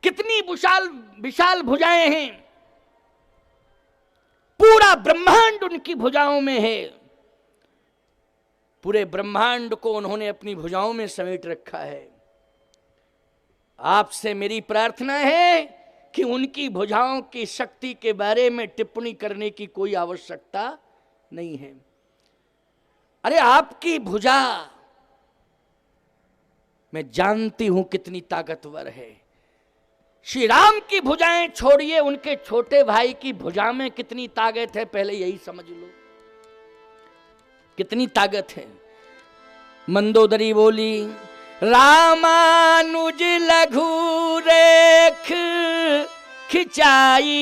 कितनी विशाल विशाल भुजाएं हैं, पूरा ब्रह्मांड उनकी भुजाओं में है। पूरे ब्रह्मांड को उन्होंने अपनी भुजाओं में समेट रखा है। आपसे मेरी प्रार्थना है कि उनकी भुजाओं की शक्ति के बारे में टिप्पणी करने की कोई आवश्यकता नहीं है। अरे आपकी भुजा मैं जानती हूं कितनी ताकतवर है। श्री राम की भुजाएं छोड़िए, उनके छोटे भाई की भुजा में कितनी ताकत है, पहले यही समझ लो कितनी ताकत है। मंदोदरी बोली, रामानुज लघु रेख खिंचाई,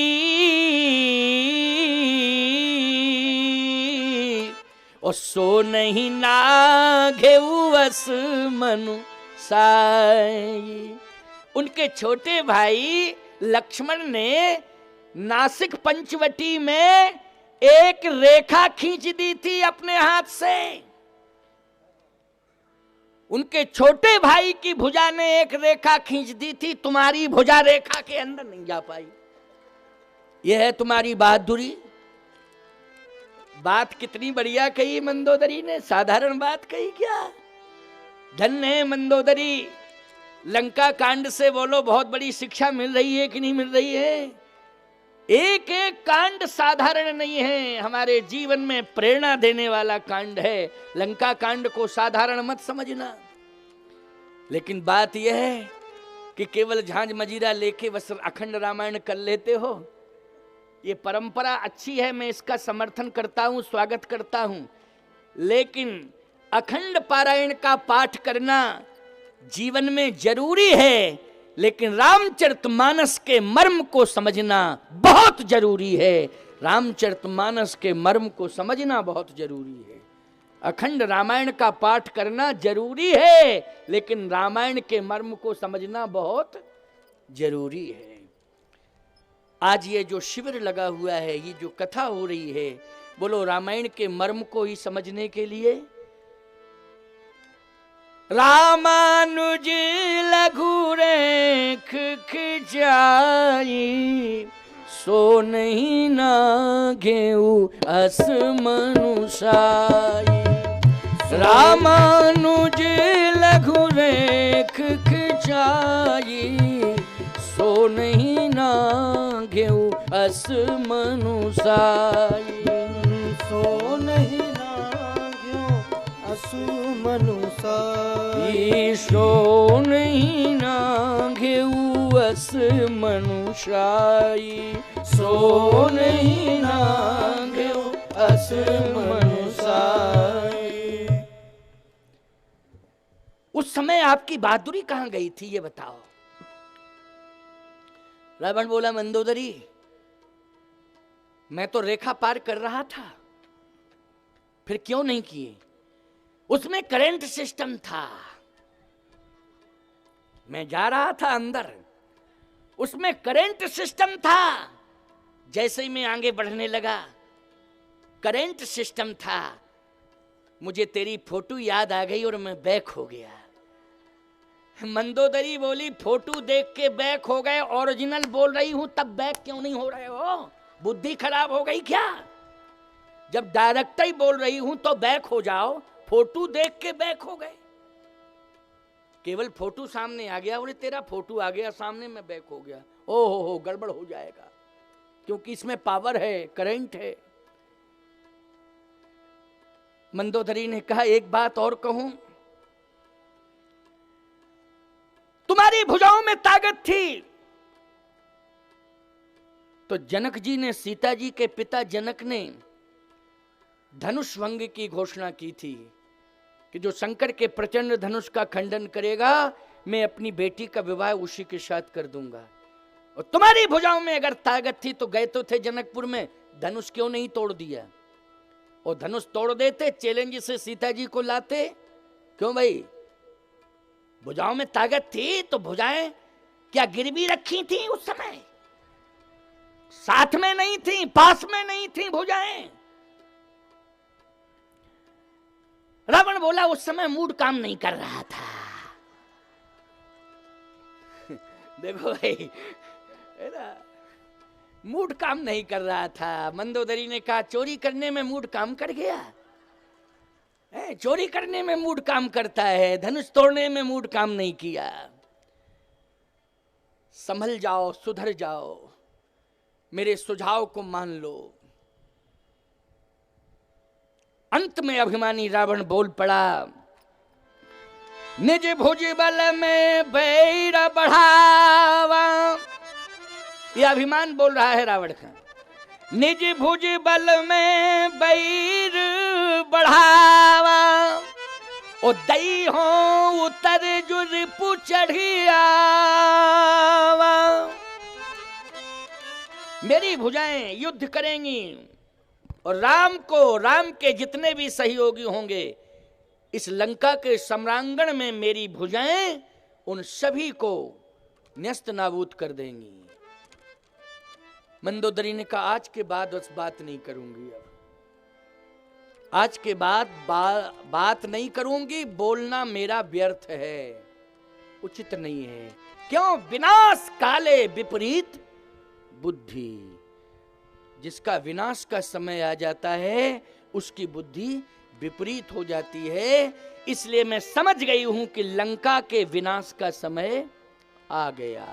और सो नहीं नाघेउ अस मनु साई। उनके छोटे भाई लक्ष्मण ने नासिक पंचवटी में एक रेखा खींच दी थी अपने हाथ से। उनके छोटे भाई की भुजा ने एक रेखा खींच दी थी, तुम्हारी भुजा रेखा के अंदर नहीं जा पाई। यह है तुम्हारी बहादुरी। बात कितनी बढ़िया कही मंदोदरी ने, साधारण बात कही क्या। धन्य है मंदोदरी। लंका कांड से बोलो बहुत बड़ी शिक्षा मिल रही है कि नहीं मिल रही है। एक एक कांड साधारण नहीं है, हमारे जीवन में प्रेरणा देने वाला कांड है। लंका कांड को साधारण मत समझना। लेकिन बात यह है कि केवल झांझ मजीरा लेके बस अखंड रामायण कर लेते हो, ये परंपरा अच्छी है, मैं इसका समर्थन करता हूं, स्वागत करता हूं। लेकिन अखंड पारायण का पाठ करना जीवन में जरूरी है, लेकिन रामचरितमानस के मर्म को समझना बहुत जरूरी है। रामचरितमानस के मर्म को समझना बहुत जरूरी है। अखंड रामायण का पाठ करना जरूरी है, लेकिन रामायण के मर्म को समझना बहुत जरूरी है। आज ये जो शिविर लगा हुआ है, ये जो कथा हो रही है, बोलो रामायण के मर्म को ही समझने के लिए। रामानुज लघु रेख खिंचाई, सो नहीं नाघेउ अस मनु साई। रामानुज लघु रेख खिंचाई, सो नहीं नाघेउ अस मनु साई। सो नहीं नाघेउ अस मनु साई। सो नहीं नाघेउ अस मनु साई। सो नहीं नाघेउ अस मनु साई। उस समय आपकी बहादुरी कहां गई थी, ये बताओ। रावण बोला, मंदोदरी मैं तो रेखा पार कर रहा था, फिर क्यों नहीं किए। उसमें करंट सिस्टम था, मैं जा रहा था अंदर, उसमें करंट सिस्टम था। जैसे ही मैं आगे बढ़ने लगा, करंट सिस्टम था, मुझे तेरी फोटो याद आ गई और मैं बैक हो गया। मंदोदरी बोली, फोटो देख के बैक हो गए, ओरिजिनल बोल रही हूं तब बैक क्यों नहीं हो रहे हो, बुद्धि खराब हो गई क्या। जब डायरेक्ट ही बोल रही हूं तो बैक हो जाओ, फोटो देख के बैक हो गए। केवल फोटो सामने आ गया, बोले तेरा फोटो आ गया सामने, मैं बैक हो गया। ओ हो गड़बड़ हो जाएगा, क्योंकि इसमें पावर है, करंट है। मंदोदरी ने कहा, एक बात और कहूं, तुम्हारी भुजाओं में ताकत थी तो जनक जी ने, सीता जी के पिता जनक ने धनुष भंग की घोषणा की थी कि जो शंकर के प्रचंड धनुष का खंडन करेगा, मैं अपनी बेटी का विवाह उसी के साथ कर दूंगा। और तुम्हारी भुजाओं में अगर ताकत थी तो गए तो थे जनकपुर में, धनुष क्यों नहीं तोड़ दिया। और धनुष तोड़ देते, चैलेंज से सीता जी को लाते। क्यों भाई, भुजाओं में ताकत थी तो भुजाएं क्या गिरवी रखी थी उस समय, साथ में नहीं थी, पास में नहीं थी भुजाएं। रावण बोला, उस समय मूड काम नहीं कर रहा था। देखो भाई, है ना, मूड काम नहीं कर रहा था। मंदोदरी ने कहा चोरी करने में मूड काम कर गया है, चोरी करने में मूड काम करता है, धनुष तोड़ने में मूड काम नहीं किया। संभल जाओ, सुधर जाओ, मेरे सुझाव को मान लो। अंत में अभिमानी रावण बोल पड़ा, निज भुज बल में बैर बढ़ावा। यह अभिमान बोल रहा है रावण का। निज भुज बल में बैर बढ़ावा, ओ दई हो उतर जुर पुचढ़िया। मेरी भुजाएं युद्ध करेंगी और राम के जितने भी सहयोगी होंगे इस लंका के सम्रांगण में मेरी भुजाएं उन सभी को न्यस्त नाबूद कर देंगी। मंदोदरी ने कहा आज के बाद बस बात नहीं करूंगी, अब आज के बाद बात नहीं करूंगी, बोलना मेरा व्यर्थ है, उचित नहीं है। क्यों? विनाश काले विपरीत बुद्धि। जिसका विनाश का समय आ जाता है उसकी बुद्धि विपरीत हो जाती है। इसलिए मैं समझ गई हूं कि लंका के विनाश का समय आ गया,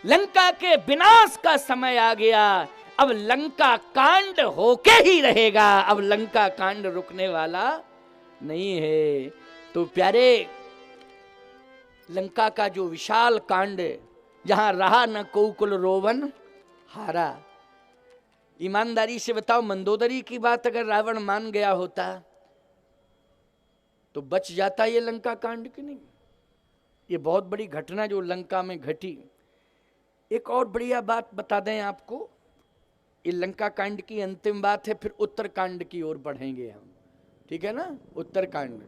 लंका के विनाश का समय आ गया। अब लंका कांड होके ही रहेगा, अब लंका कांड रुकने वाला नहीं है। तो प्यारे, लंका का जो विशाल कांड, जहां रहा न कोकुल रोवन हारा। ईमानदारी से बताओ, मंदोदरी की बात अगर रावण मान गया होता तो बच जाता ये लंका कांड की नहीं? ये बहुत बड़ी घटना जो लंका में घटी। एक और बढ़िया बात बता दें आपको, ये लंका कांड की अंतिम बात है, फिर उत्तर कांड की ओर बढ़ेंगे हम, ठीक है ना? उत्तर कांड,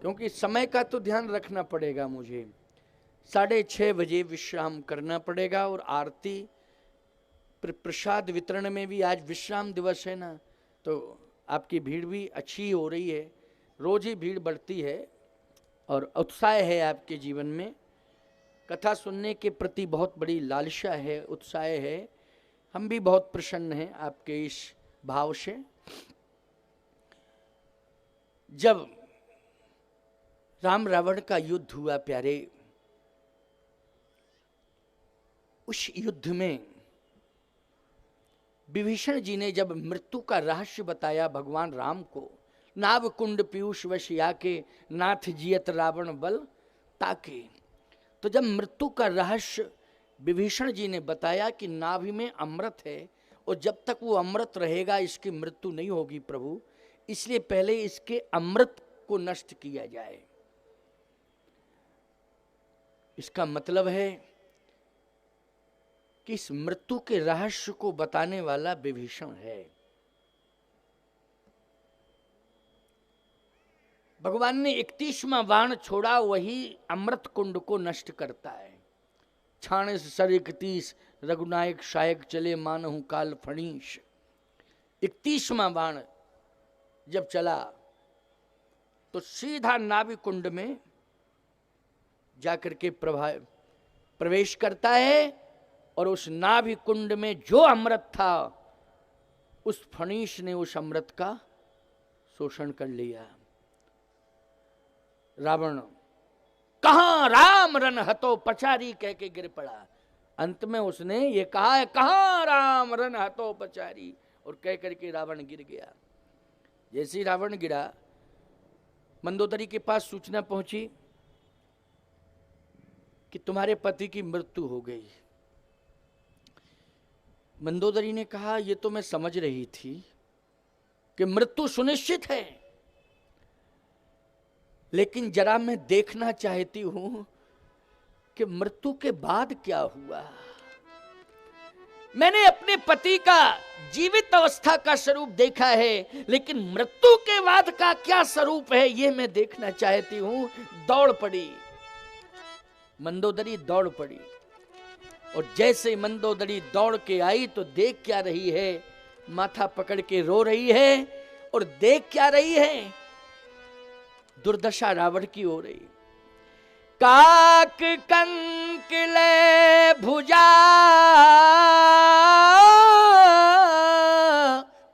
क्योंकि समय का तो ध्यान रखना पड़ेगा मुझे। 6:30 बजे विश्राम करना पड़ेगा और आरती प्रसाद वितरण में भी आज विश्राम दिवस है ना, तो आपकी भीड़ भी अच्छी हो रही है, रोज ही भीड़ बढ़ती है और उत्साह है आपके जीवन में। कथा सुनने के प्रति बहुत बड़ी लालसा है, उत्साह है। हम भी बहुत प्रसन्न हैं आपके इस भाव से। जब राम रावण का युद्ध हुआ प्यारे, उस युद्ध में विभीषण जी ने जब मृत्यु का रहस्य बताया भगवान राम को, नाव कुंड पीयूष वश याके नाथ जियत रावण बल ताके। तो जब मृत्यु का रहस्य विभीषण जी ने बताया कि नाभि में अमृत है और जब तक वो अमृत रहेगा इसकी मृत्यु नहीं होगी प्रभु, इसलिए पहले इसके अमृत को नष्ट किया जाए। इसका मतलब है कि इस मृत्यु के रहस्य को बताने वाला विभीषण है। भगवान ने 31वां बाण छोड़ा, वही अमृत कुंड को नष्ट करता है। छाणे सर 31 रघुनायक शायक चले मानहु काल फणीश। 31वां बाण जब चला तो सीधा नाभि कुंड में जाकर के प्रवेश करता है और उस नाभि कुंड में जो अमृत था उस फणीश ने उस अमृत का शोषण कर लिया। रावण कहां राम रन हतो पचारी कह के गिर पड़ा। अंत में उसने ये कहा है, कहां राम रन हतो पचारी, और कह करके रावण गिर गया। जैसे ही रावण गिरा, मंदोदरी के पास सूचना पहुंची कि तुम्हारे पति की मृत्यु हो गई। मंदोदरी ने कहा, ये तो मैं समझ रही थी कि मृत्यु सुनिश्चित है, लेकिन जरा मैं देखना चाहती हूं कि मृत्यु के बाद क्या हुआ। मैंने अपने पति का जीवित अवस्था का स्वरूप देखा है, लेकिन मृत्यु के बाद का क्या स्वरूप है ये मैं देखना चाहती हूं। दौड़ पड़ी मंदोदरी, दौड़ पड़ी, और जैसे मंदोदरी दौड़ के आई तो देख क्या रही है, माथा पकड़ के रो रही है, और देख क्या रही है, दुर्दशा रावण की हो रही। काक कंक ले भुजा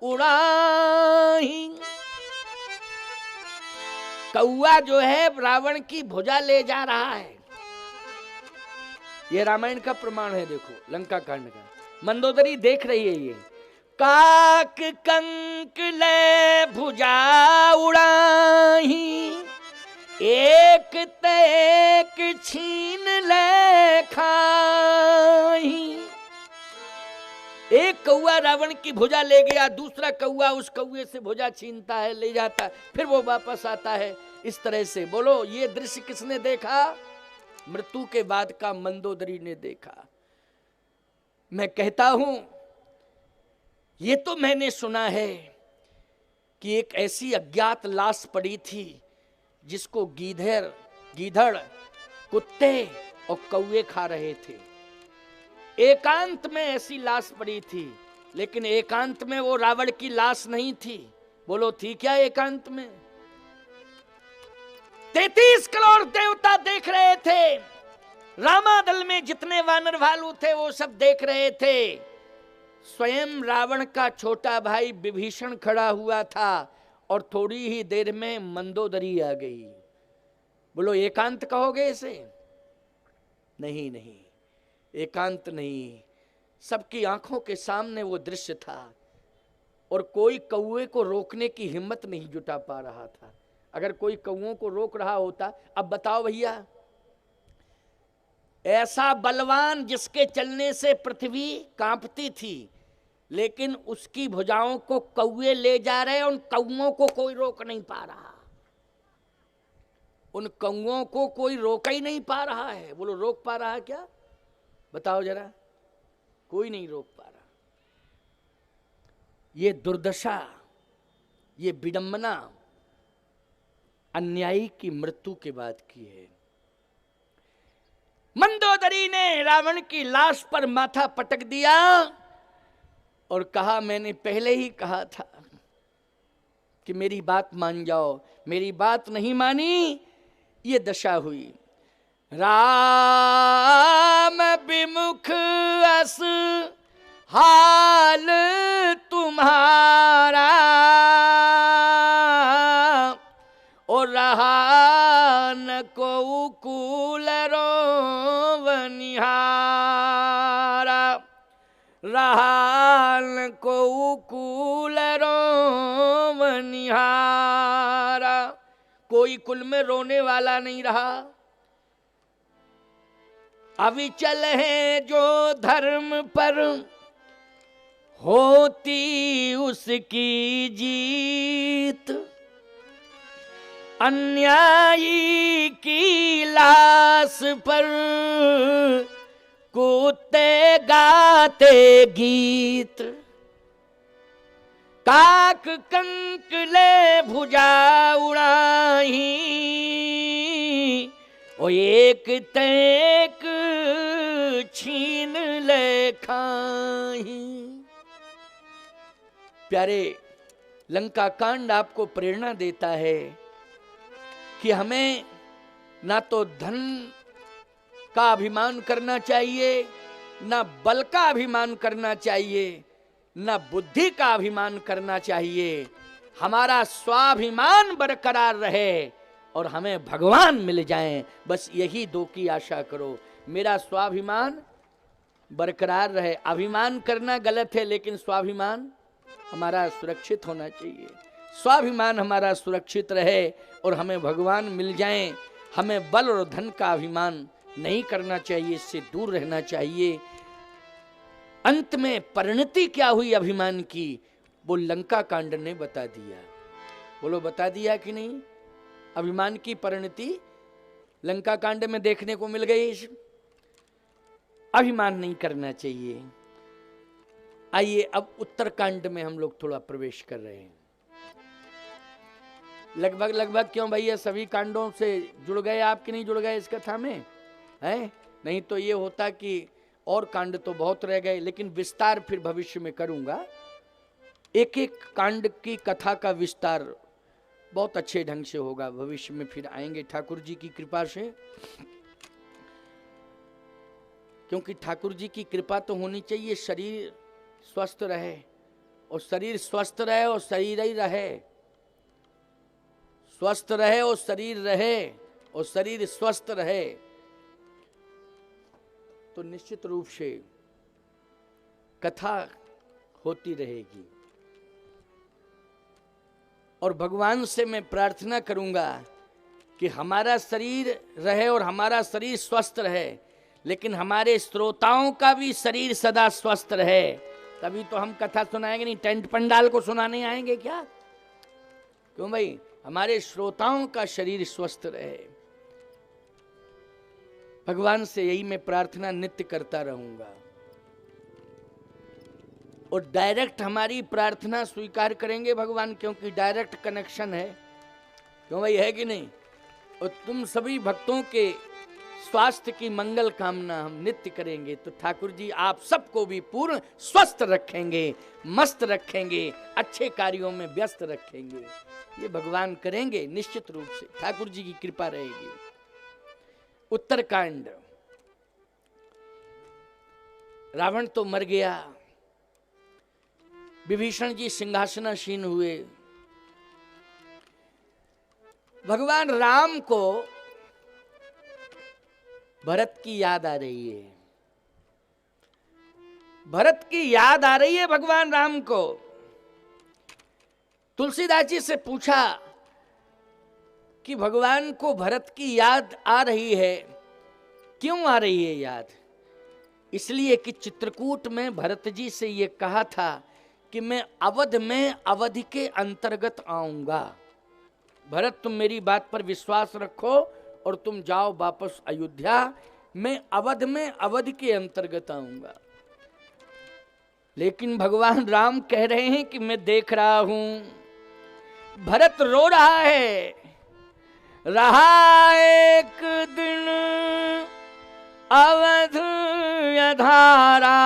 उड़ाही। कौआ जो है रावण की भुजा ले जा रहा है। ये रामायण का प्रमाण है, देखो लंका कांड का। मंदोदरी देख रही है ये। काक कंक ले भुजा उड़ाही, एक ते एक छीन ले खाही। एक कौआ रावण की भुजा ले गया, दूसरा कौआ उस कौए से भुजा छीनता है, ले जाता है, फिर वो वापस आता है। इस तरह से बोलो, ये दृश्य किसने देखा? मृत्यु के बाद का मंदोदरी ने देखा। मैं कहता हूं, ये तो मैंने सुना है कि एक ऐसी अज्ञात लाश पड़ी थी जिसको गीधड़, कुत्ते और कौवे खा रहे थे। एकांत में ऐसी लाश पड़ी थी, लेकिन एकांत में वो रावण की लाश नहीं थी। बोलो थी क्या एकांत में? 33 करोड़ देवता देख रहे थे। रामादल में जितने वानर भालू थे वो सब देख रहे थे। स्वयं रावण का छोटा भाई विभीषण खड़ा हुआ था और थोड़ी ही देर में मंदोदरी आ गई। बोलो एकांत कहोगे इसे? नहीं नहीं, एकांत नहीं। सबकी आंखों के सामने वो दृश्य था और कोई कौए को रोकने की हिम्मत नहीं जुटा पा रहा था। अगर कोई कौओं को रोक रहा होता, अब बताओ भैया, ऐसा बलवान जिसके चलने से पृथ्वी कांपती थी, लेकिन उसकी भुजाओं को कौए ले जा रहे, उन कौओं को कोई रोक नहीं पा रहा। उन कौओं को कोई रोक ही नहीं पा रहा है। बोलो रोक पा रहा है क्या? बताओ जरा, कोई नहीं रोक पा रहा। ये दुर्दशा, ये विडंबना अन्यायी की मृत्यु के बाद की है। मंदोदरी ने रावण की लाश पर माथा पटक दिया और कहा, मैंने पहले ही कहा था कि मेरी बात मान जाओ। मेरी बात नहीं मानी, ये दशा हुई। राम विमुख अस हाल तुम्हारा, और रहा न को कूल रोवनिहारा, रहा न को कूल रोवनिहारा। कोई कुल में रोने वाला नहीं रहा। अविचल है जो धर्म पर होती उसकी जीत, अन्यायी की लाश पर कुत्ते गाते गीत। काक कंक ले भुजा उड़ाही, ओ एक तेक छीन ले खाही। प्यारे, लंका कांड आपको प्रेरणा देता है कि हमें ना तो धन का अभिमान करना चाहिए, ना बल का अभिमान करना चाहिए, ना बुद्धि का अभिमान करना चाहिए। हमारा स्वाभिमान बरकरार रहे और हमें भगवान मिल जाएं, बस यही दो की आशा करो। मेरा स्वाभिमान बरकरार रहे। अभिमान करना गलत है, लेकिन स्वाभिमान हमारा सुरक्षित होना चाहिए। स्वाभिमान हमारा सुरक्षित रहे और हमें भगवान मिल जाएं। हमें बल और धन का अभिमान नहीं करना चाहिए, इससे दूर रहना चाहिए। अंत में परिणति क्या हुई अभिमान की, वो लंका कांड ने बता दिया। बोलो बता दिया कि नहीं? अभिमान की परिणति लंका कांड में देखने को मिल गई। अभिमान नहीं करना चाहिए। आइए अब उत्तरकांड में हम लोग थोड़ा प्रवेश कर रहे हैं। लगभग क्यों भैया सभी कांडों से जुड़ गए आप कि नहीं जुड़ गए इस कथा में? है नहीं तो ये होता कि और कांड तो बहुत रह गए, लेकिन विस्तार फिर भविष्य में करूंगा। एक एक कांड की कथा का विस्तार बहुत अच्छे ढंग से होगा। भविष्य में फिर आएंगे ठाकुर जी की कृपा से, क्योंकि ठाकुर जी की कृपा तो होनी चाहिए, शरीर स्वस्थ रहे, और शरीर स्वस्थ रहे और शरीर ही रहे, स्वस्थ रहे और शरीर रहे, और शरीर स्वस्थ रहे, तो निश्चित रूप से कथा होती रहेगी। और भगवान से मैं प्रार्थना करूंगा कि हमारा शरीर रहे और हमारा शरीर स्वस्थ रहे, लेकिन हमारे श्रोताओं का भी शरीर सदा स्वस्थ रहे। तभी तो हम कथा सुनाएंगे, नहीं टेंट पंडाल को सुनाने आएंगे क्या? क्यों भाई? हमारे श्रोताओं का शरीर स्वस्थ रहे। भगवान से यही मैं प्रार्थना नित्य करता रहूंगा, और डायरेक्ट हमारी प्रार्थना स्वीकार करेंगे भगवान, क्योंकि डायरेक्ट कनेक्शन है। क्यों भाई, है कि नहीं? और तुम सभी भक्तों के स्वास्थ्य की मंगल कामना हम नित्य करेंगे, तो ठाकुर जी आप सबको भी पूर्ण स्वस्थ रखेंगे, मस्त रखेंगे, अच्छे कार्यों में व्यस्त रखेंगे। ये भगवान करेंगे निश्चित रूप से, ठाकुर जी की कृपा रहेगी। उत्तरकांड। रावण तो मर गया, विभीषण जी सिंहासनासीन हुए। भगवान राम को भरत की याद आ रही है, भरत की याद आ रही है भगवान राम को। तुलसीदास जी से पूछा कि भगवान को भरत की याद आ रही है, क्यों आ रही है याद? इसलिए कि चित्रकूट में भरत जी से ये कहा था कि मैं अवध में अवधि के अंतर्गत आऊंगा। भरत, तुम मेरी बात पर विश्वास रखो और तुम जाओ वापस अयोध्या, मैं अवध में अवधि के अंतर्गत आऊंगा। लेकिन भगवान राम कह रहे हैं कि मैं देख रहा हूं भरत रो रहा है, रहा एक दिन अवध अधारा,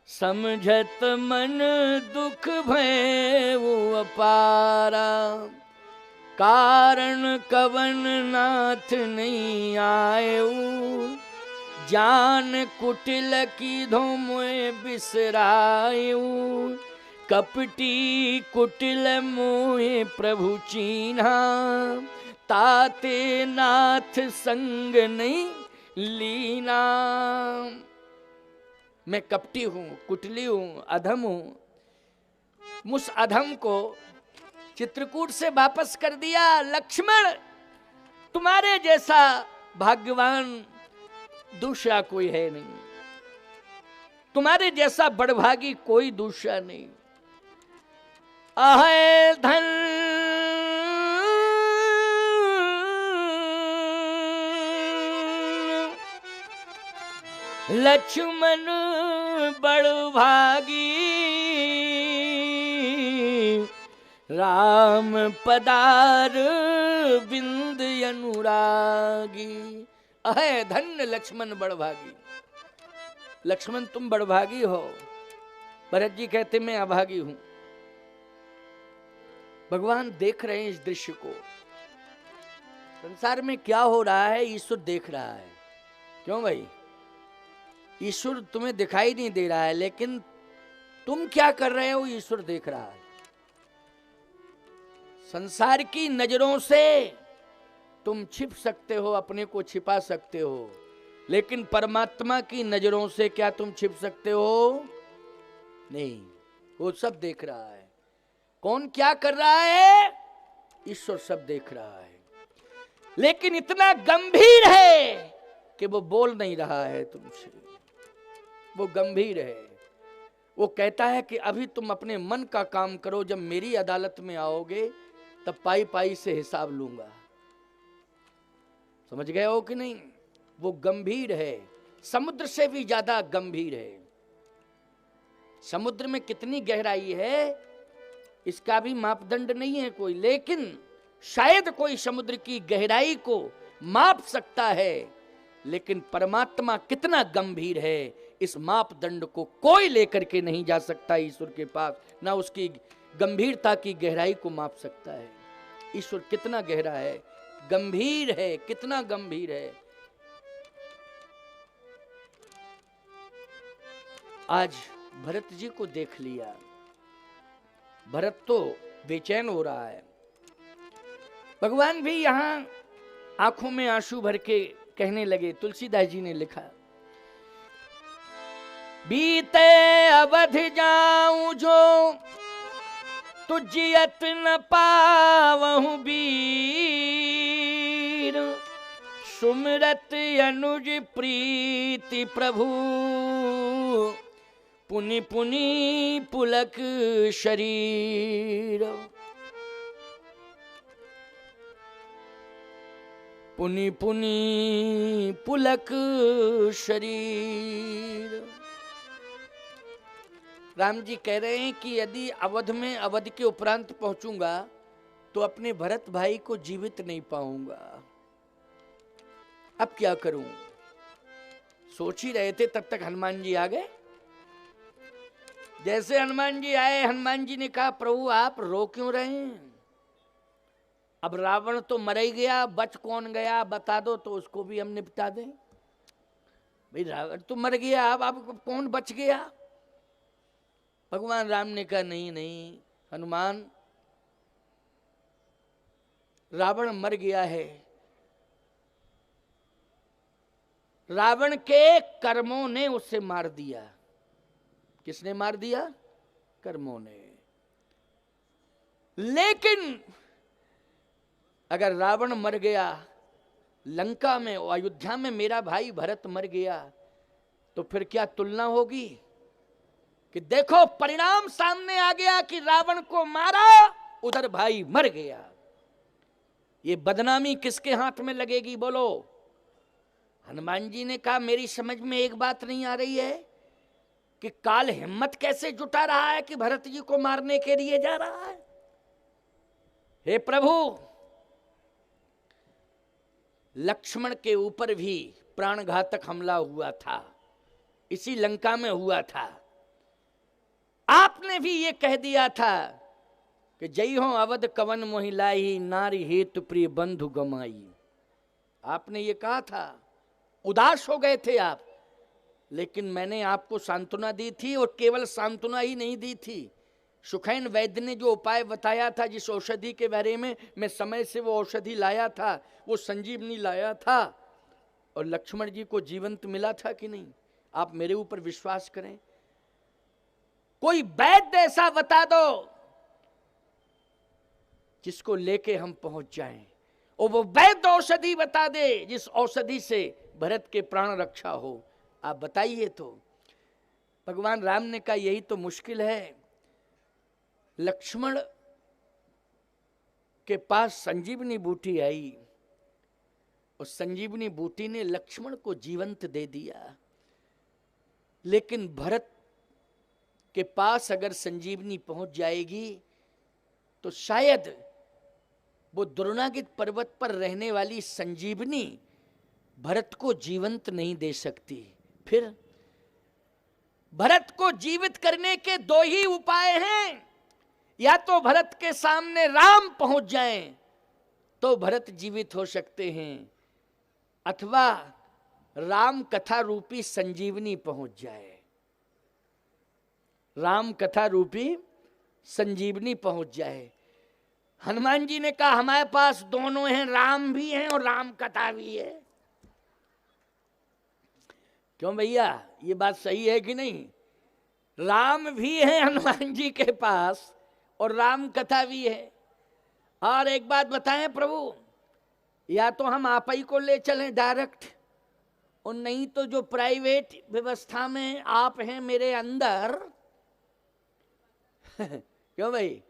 समझत मन दुख भयउ अपारा, कारण कवन नाथ नहीं आयु, जान कुटिल की धोमोए बिसरायु, कपटी कुटिल मोहे प्रभु चीन्हा, ताते नाथ संग नहीं लीना। मैं कपटी हूं, कुटिली हूं, अधम हूं। उस अधम को चित्रकूट से वापस कर दिया। लक्ष्मण, तुम्हारे जैसा भाग्यवान दूसरा कोई है नहीं, तुम्हारे जैसा बड़भागी कोई दूसरा नहीं। अहे धन लक्ष्मण बड़भागी, राम पदार बिंद अनुरागी। अहे धन्य लक्ष्मण बड़भागी। लक्ष्मण तुम बड़भागी हो। भरत जी कहते मैं अभागी हूं। भगवान देख रहे हैं इस दृश्य को। संसार में क्या हो रहा है ईश्वर देख रहा है। क्यों भाई? ईश्वर तुम्हें दिखाई नहीं दे रहा है, लेकिन तुम क्या कर रहे हो ईश्वर देख रहा है। संसार की नजरों से तुम छिप सकते हो, अपने को छिपा सकते हो, लेकिन परमात्मा की नजरों से क्या तुम छिप सकते हो? नहीं, वो सब देख रहा है। कौन क्या कर रहा है? ईश्वर सब देख रहा है, लेकिन इतना गंभीर है कि वो बोल नहीं रहा है तुमसे। वो गंभीर है। वो कहता है कि अभी तुम अपने मन का काम करो, जब मेरी अदालत में आओगे तब पाई पाई से हिसाब लूंगा। समझ गए हो कि नहीं? वो गंभीर है, समुद्र से भी ज्यादा गंभीर है। समुद्र में कितनी गहराई है इसका भी मापदंड नहीं है कोई, लेकिन शायद कोई समुद्र की गहराई को माप सकता है, लेकिन परमात्मा कितना गंभीर है इस मापदंड को कोई लेकर के नहीं जा सकता ईश्वर के पास, ना उसकी गंभीरता की गहराई को माप सकता है। ईश्वर कितना गहरा है, गंभीर है, कितना गंभीर है। आज भरत जी को देख लिया, भरत तो बेचैन हो रहा है। भगवान भी यहां आंखों में आंसू भर के कहने लगे। तुलसीदास जी ने लिखा, बीते अवध जाऊं जो तुझियत न पावहु वीर, सुमरत अनुज प्रीति प्रभु, पुनि पुनि पुलक शरीर, पुनि पुनि पुलक शरीर। राम जी कह रहे हैं कि यदि अवध में, अवध के उपरांत पहुंचूंगा तो अपने भरत भाई को जीवित नहीं पाऊंगा। अब क्या करूं? सोच ही रहे थे, तब तक हनुमान जी आ गए। जैसे हनुमान जी आए, हनुमान जी ने कहा, प्रभु आप रो क्यों रहे हैं? अब रावण तो मर ही गया, बच कौन गया बता दो तो उसको भी हम निपटा दें। भाई रावण तो मर गया, अब कौन बच गया? भगवान राम ने कहा, नहीं नहीं हनुमान, रावण मर गया है। रावण के कर्मों ने उसे मार दिया। किसने मार दिया? कर्मों ने। लेकिन अगर रावण मर गया, लंका में, अयोध्या में मेरा भाई भरत मर गया, तो फिर क्या तुलना होगी कि देखो परिणाम सामने आ गया कि रावण को मारा, उधर भाई मर गया। ये बदनामी किसके हाथ में लगेगी बोलो? हनुमान जी ने कहा, मेरी समझ में एक बात नहीं आ रही है कि काल हिम्मत कैसे जुटा रहा है कि भरत जी को मारने के लिए जा रहा है। हे प्रभु, लक्ष्मण के ऊपर भी प्राणघातक हमला हुआ था, इसी लंका में हुआ था। आपने भी ये कह दिया था कि जय हो अवध कवन मोहि लाही, नारी हेतु प्रिय बंधु गमाई। आपने ये कहा था, उदास हो गए थे आप, लेकिन मैंने आपको सांत्वना दी थी, और केवल सांत्वना ही नहीं दी थी। सुखैन वैद्य ने जो उपाय बताया था, जिस औषधि के बारे में मैं समय से वो औषधि लाया था, वो संजीवनी लाया था, और लक्ष्मण जी को जीवंत मिला था कि नहीं? आप मेरे ऊपर विश्वास करें, कोई वैद्य ऐसा बता दो जिसको लेके हम पहुंच जाएं, और वो वैद्य औषधि बता दे जिस औषधि से भरत के प्राण रक्षा हो। आप बताइए। तो भगवान राम ने कहा, यही तो मुश्किल है। लक्ष्मण के पास संजीवनी बूटी आई, और संजीवनी बूटी ने लक्ष्मण को जीवंत दे दिया। लेकिन भरत के पास अगर संजीवनी पहुंच जाएगी तो शायद वो दुर्नागित पर्वत पर रहने वाली संजीवनी भरत को जीवंत नहीं दे सकती। फिर भरत को जीवित करने के दो ही उपाय हैं, या तो भरत के सामने राम पहुंच जाएं तो भरत जीवित हो सकते हैं, अथवा राम कथा रूपी संजीवनी पहुंच जाए। राम कथा रूपी संजीवनी पहुंच जाए। हनुमान जी ने कहा, हमारे पास दोनों हैं, राम भी हैं और राम कथा भी है। क्यों भैया, ये बात सही है कि नहीं? राम भी है हनुमान जी के पास और राम कथा भी है। और एक बात बताएं प्रभु, या तो हम आप ही को ले चलें डायरेक्ट, और नहीं तो जो प्राइवेट व्यवस्था में आप हैं मेरे अंदर क्यों भाई,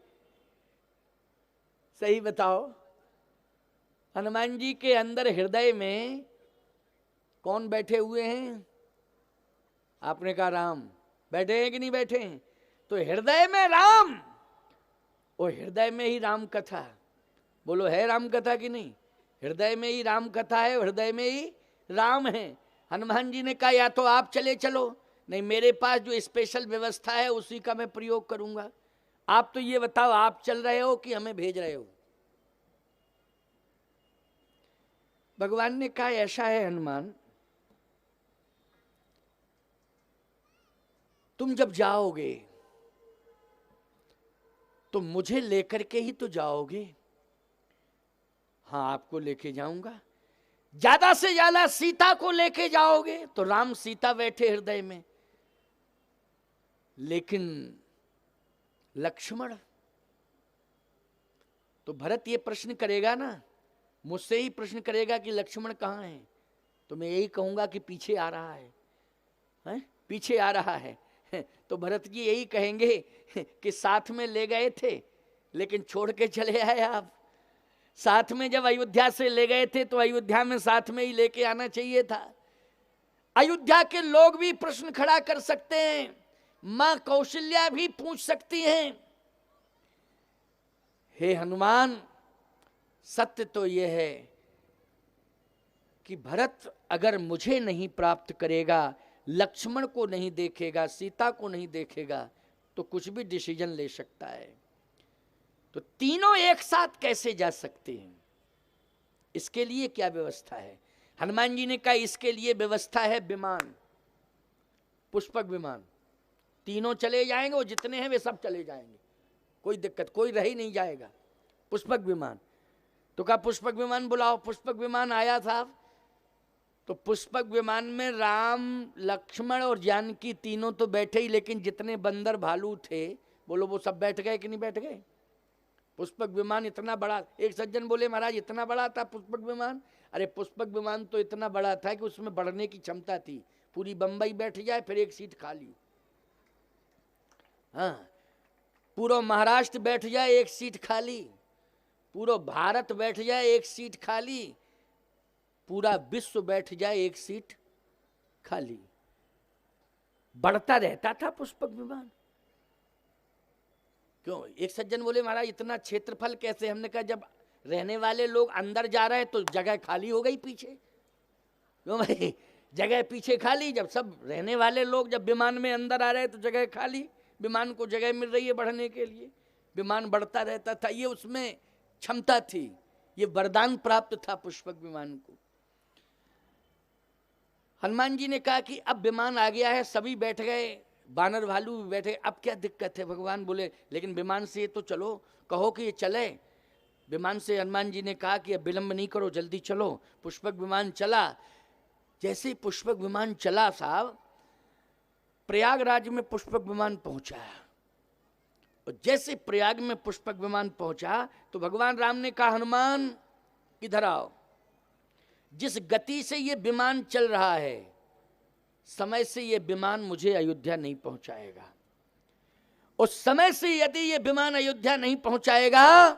सही बताओ, हनुमान जी के अंदर हृदय में कौन बैठे हुए हैं? आपने कहा राम। बैठे हैं कि नहीं बैठे हैं? तो हृदय में राम, और हृदय में ही राम कथा। बोलो, है राम कथा कि नहीं? हृदय में ही राम कथा है, हृदय में ही राम है। हनुमान जी ने कहा, या तो आप चले चलो, नहीं, मेरे पास जो स्पेशल व्यवस्था है उसी का मैं प्रयोग करूंगा। आप तो ये बताओ, आप चल रहे हो कि हमें भेज रहे हो? भगवान ने कहा ऐसा है हनुमान, तुम जब जाओगे तो मुझे लेकर के ही तो जाओगे। हाँ, आपको लेके जाऊंगा। ज्यादा से ज्यादा सीता को लेके जाओगे तो राम सीता बैठे हृदय में, लेकिन लक्ष्मण? तो भरत ये प्रश्न करेगा ना, मुझसे ही प्रश्न करेगा कि लक्ष्मण कहाँ है, तो मैं यही कहूंगा कि पीछे आ रहा है, पीछे आ रहा है। तो भरत जी यही कहेंगे कि साथ में ले गए थे लेकिन छोड़ के चले आए आप। साथ में जब अयोध्या से ले गए थे तो अयोध्या में साथ में ही लेके आना चाहिए था। अयोध्या के लोग भी प्रश्न खड़ा कर सकते हैं, मां कौशल्या भी पूछ सकती हैं, हे हनुमान, सत्य तो यह है कि भरत अगर मुझे नहीं प्राप्त करेगा, लक्ष्मण को नहीं देखेगा, सीता को नहीं देखेगा, तो कुछ भी डिसीजन ले सकता है। तो तीनों एक साथ कैसे जा सकते हैं, इसके लिए क्या व्यवस्था है? हनुमान जी ने कहा इसके लिए व्यवस्था है विमान, पुष्पक विमान। तीनों चले जाएंगे, वो जितने हैं वे सब चले जाएंगे, कोई दिक्कत, कोई रह ही नहीं जाएगा। पुष्पक विमान। तो कहा पुष्पक विमान बुलाओ। पुष्पक विमान आया था, तो पुष्पक विमान में राम, लक्ष्मण और जानकी तीनों तो बैठे ही, लेकिन जितने बंदर भालू थे, बोलो वो सब बैठ गए कि नहीं बैठ गए? पुष्पक विमान इतना बड़ा, एक सज्जन बोले महाराज इतना बड़ा था पुष्पक विमान? अरे पुष्पक विमान तो इतना बड़ा था कि उसमें बढ़ने की क्षमता थी, पूरी बंबई बैठ जाए फिर एक सीट खाली। हाँ, पूरा महाराष्ट्र बैठ जाए एक सीट खाली, पूरा भारत बैठ जाए एक सीट खाली, पूरा विश्व बैठ जाए एक सीट खाली। बढ़ता रहता था पुष्पक विमान। क्यों? एक सज्जन बोले महाराज इतना क्षेत्रफल कैसे? हमने कहा जब रहने वाले लोग अंदर जा रहे हैं तो जगह खाली हो गई पीछे। क्यों भाई? जगह पीछे खाली, जब सब रहने वाले लोग जब विमान में अंदर आ रहे हैं तो जगह खाली, विमान को जगह मिल रही है बढ़ने के लिए, विमान बढ़ता रहता था, ये उसमें क्षमता थी, ये वरदान प्राप्त था पुष्पक विमान को। हनुमान जी ने कहा कि अब विमान आ गया है, सभी बैठ गए, बानर भालू भी बैठे, अब क्या दिक्कत है? भगवान बोले लेकिन विमान से तो चलो, कहो कि ये चले। विमान से हनुमान जी ने कहा कि अब विलंब नहीं करो, जल्दी चलो। पुष्पक विमान चला। जैसे ही पुष्पक विमान चला साहब, प्रयागराज में पुष्पक विमान पहुंचा, और जैसे प्रयाग में पुष्पक विमान पहुंचा तो भगवान राम ने कहा हनुमान इधर आओ, जिस गति से ये विमान चल रहा है, समय से ये विमान मुझे अयोध्या नहीं पहुंचाएगा। उस समय से यदि ये विमान अयोध्या नहीं पहुंचाएगा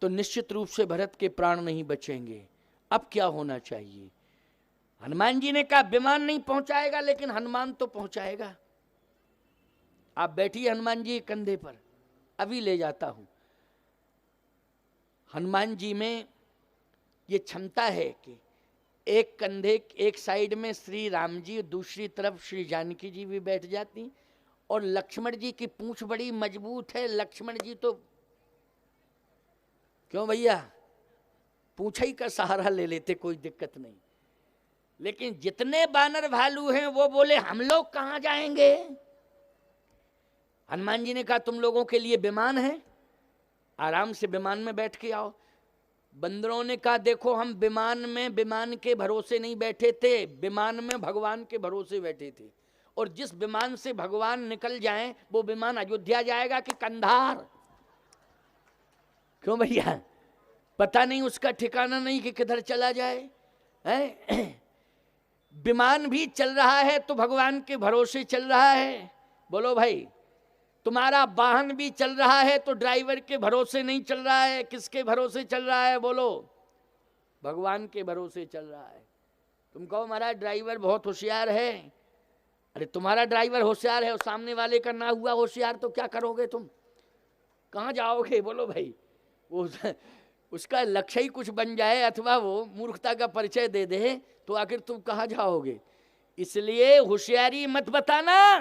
तो निश्चित रूप से भरत के प्राण नहीं बचेंगे। अब क्या होना चाहिए? हनुमान जी ने कहा विमान नहीं पहुंचाएगा लेकिन हनुमान तो पहुंचाएगा। आप बैठिए हनुमान जी के कंधे पर, अभी ले जाता हूं। हनुमान जी में ये क्षमता है कि एक कंधे, एक साइड में श्री राम जी, दूसरी तरफ श्री जानकी जी भी बैठ जाती, और लक्ष्मण जी की पूंछ बड़ी मजबूत है। लक्ष्मण जी तो क्यों भैया पूंछ ही का सहारा ले लेते, कोई दिक्कत नहीं। लेकिन जितने बानर भालू हैं वो बोले हम लोग कहां जाएंगे? हनुमान जी ने कहा तुम लोगों के लिए विमान है, आराम से विमान में बैठ के आओ। बंदरों ने कहा देखो हम विमान के भरोसे नहीं बैठे थे, विमान में भगवान के भरोसे बैठे थे, और जिस विमान से भगवान निकल जाएं वो विमान अयोध्या जाएगा कि कंधार? क्यों भैया? पता नहीं, उसका ठिकाना नहीं कि किधर चला जाए है? विमान भी चल रहा है तो भगवान के भरोसे चल रहा है। बोलो भाई, तुम्हारा वाहन भी चल रहा है तो ड्राइवर के भरोसे नहीं चल रहा है, किसके भरोसे चल रहा है? बोलो, भगवान के भरोसे चल रहा है। तुम कहो महाराज ड्राइवर बहुत होशियार है, अरे तुम्हारा ड्राइवर होशियार है और सामने वाले का ना हुआ होशियार तो क्या करोगे? तुम कहाँ जाओगे? बोलो भाई, वो उसका लक्ष्य ही कुछ बन जाए अथवा वो मूर्खता का परिचय दे दे तो आखिर तुम कहाँ जाओगे? इसलिए होशियारी मत बताना,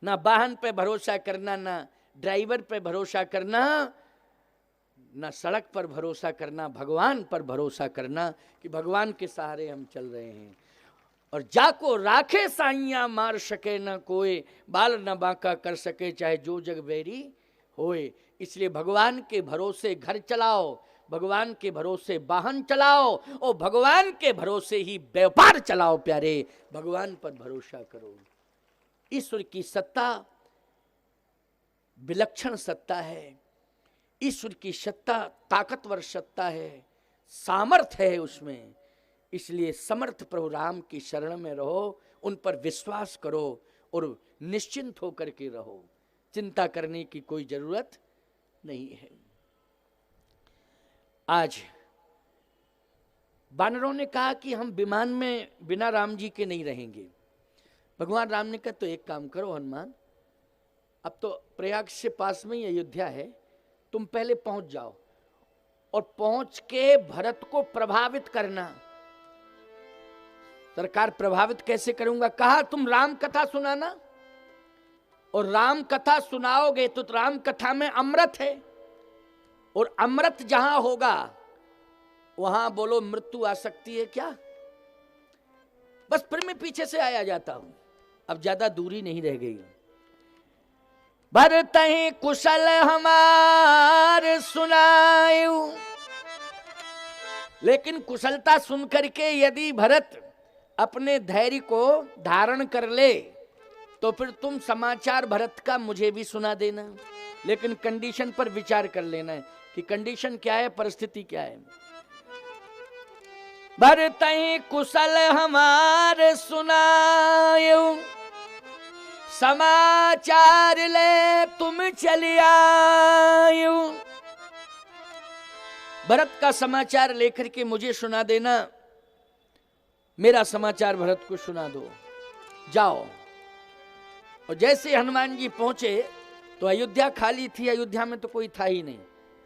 ना वाहन पे भरोसा करना, ना ड्राइवर पे भरोसा करना, ना सड़क पर भरोसा करना, भगवान पर भरोसा करना कि भगवान के सहारे हम चल रहे हैं। और जाको राखे साइया मार सके न कोई, बाल न बांका कर सके चाहे जो जग बैरी होए। इसलिए भगवान के भरोसे घर चलाओ, भगवान के भरोसे वाहन चलाओ और भगवान के भरोसे ही व्यापार चलाओ प्यारे। भगवान पर भरोसा करो। ईश्वर की सत्ता विलक्षण सत्ता है, ईश्वर की सत्ता ताकतवर सत्ता है, सामर्थ्य है उसमें। इसलिए समर्थ प्रभु राम की शरण में रहो, उन पर विश्वास करो और निश्चिंत होकर के रहो। चिंता करने की कोई जरूरत नहीं है। आज वानरों ने कहा कि हम विमान में बिना राम जी के नहीं रहेंगे। भगवान राम ने कहा तो एक काम करो हनुमान, अब तो प्रयाग से पास में ही अयोध्या है, तुम पहले पहुंच जाओ और पहुंच के भरत को प्रभावित करना। सरकार प्रभावित कैसे करूंगा? कहा तुम राम कथा सुनाना, और राम कथा सुनाओगे तो राम कथा में अमृत है, और अमृत जहां होगा वहां बोलो मृत्यु आ सकती है क्या? बस फिर मैं पीछे से आया जाता हूं, अब ज्यादा दूरी नहीं रह गई। भरत ही कुशल हमार सुनायु, लेकिन कुशलता सुन करके यदि भरत अपने धैर्य को धारण कर ले तो फिर तुम समाचार भरत का मुझे भी सुना देना, लेकिन कंडीशन पर विचार कर लेना है कि कंडीशन क्या है, परिस्थिति क्या है। भरत ही कुशल हमार सुनायु, समाचार ले तुम चली आयु। भरत का समाचार लेकर के मुझे सुना देना, मेरा समाचार भरत को सुना दो, जाओ। और जैसे हनुमान जी पहुंचे तो अयोध्या खाली थी, अयोध्या में तो कोई था ही नहीं,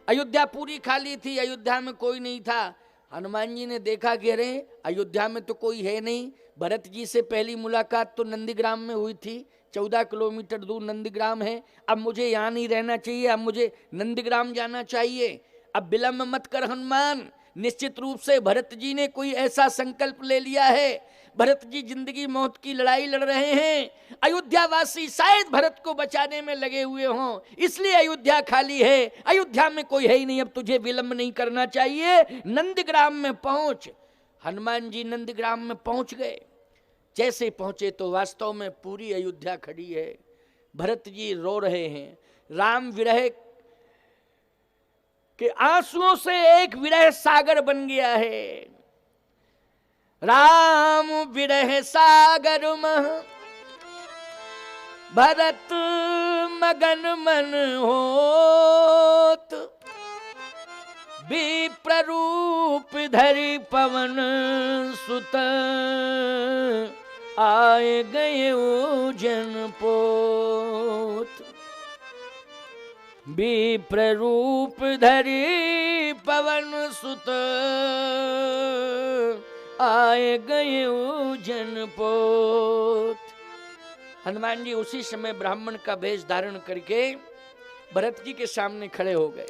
अयोध्या पूरी खाली थी, अयोध्या में कोई नहीं था। हनुमान जी ने देखा कि अरे अयोध्या में तो कोई है नहीं। भरत जी से पहली मुलाकात तो नंदीग्राम में हुई थी, 14 किलोमीटर दूर नंदीग्राम है। अब मुझे यहाँ नहीं रहना चाहिए, अब मुझे नंदीग्राम जाना चाहिए। अब विलंब मत कर हनुमान, निश्चित रूप से भरत जी ने कोई ऐसा संकल्प ले लिया है, भरत जी जिंदगी मौत की लड़ाई लड़ रहे हैं। अयोध्यावासी शायद भरत को बचाने में लगे हुए हों, इसलिए अयोध्या खाली है, अयोध्या में कोई है ही नहीं, अब तुझे विलंब नहीं करना चाहिए, नंदीग्राम में पहुंच। हनुमान जी नंदीग्राम में पहुंच गए। जैसे पहुंचे तो वास्तव में पूरी अयोध्या खड़ी है, भरत जी रो रहे हैं। राम विरह के आंसुओं से एक विरह सागर बन गया है। राम विरह सागर मह भरत मगन मन होत, विप्र रूप धरि पवन सुत, आए गए जन पोत। विप्र रूप धरि पवन सुत, आए गए जनपोत। हनुमान जी उसी समय ब्राह्मण का वेश धारण करके भरत जी के सामने खड़े हो गए।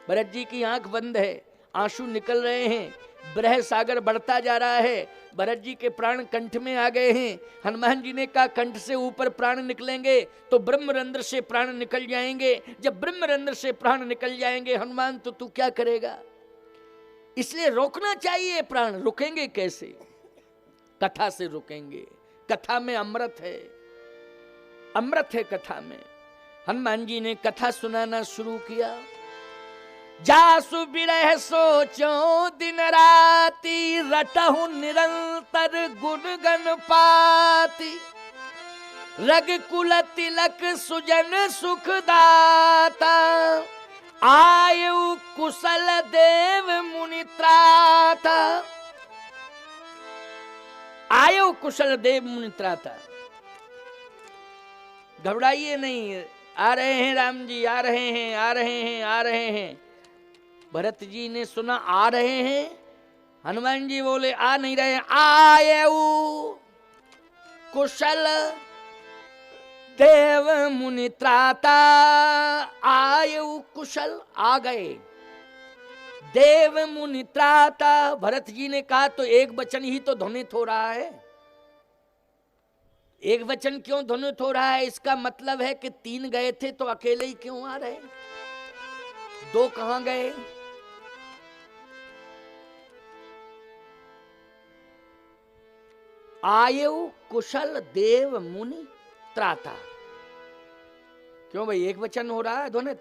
भरत जी की आंख बंद है, आंसू निकल रहे हैं, विरह सागर बढ़ता जा रहा है, भरत जी के प्राण कंठ में आ गए हैं। हनुमान जी ने कहा कंठ से ऊपर प्राण निकलेंगे तो ब्रह्मरंध्र से प्राण निकल जाएंगे, जब ब्रह्मरंध्र से प्राण निकल जाएंगे हनुमान तो तू क्या करेगा? इसलिए रोकना चाहिए प्राण। रुकेंगे कैसे? कथा से रुकेंगे। कथा में अमृत है, अमृत है कथा में। हनुमान जी ने कथा सुनाना शुरू किया। जासु विरह सोचो दिन राति, रटहु निरंतर गुणगन पाति। रघुकुल तिलक सुजन सुखदाता, आयु कुशल देव मुनि त्राता। आयु कुशल देव मुनि त्राता। घबराइए नहीं, आ रहे हैं राम जी, आ रहे हैं, आ रहे हैं, आ रहे हैं। भरत जी ने सुना आ रहे हैं, हनुमान जी बोले आ नहीं रहे, आयु कुशल देव मुनि त्राता, आयु कुशल आ गए देव मुनि त्राता। भरत जी ने कहा तो एक वचन ही तो ध्वनित हो रहा है, एक वचन क्यों ध्वनित हो रहा है? इसका मतलब है कि 3 गए थे तो अकेले ही क्यों आ रहे, 2 कहां गए? आयु कुशल देव मुनि त्राता। क्यों भाई एक वचन हो रहा है ध्वनित?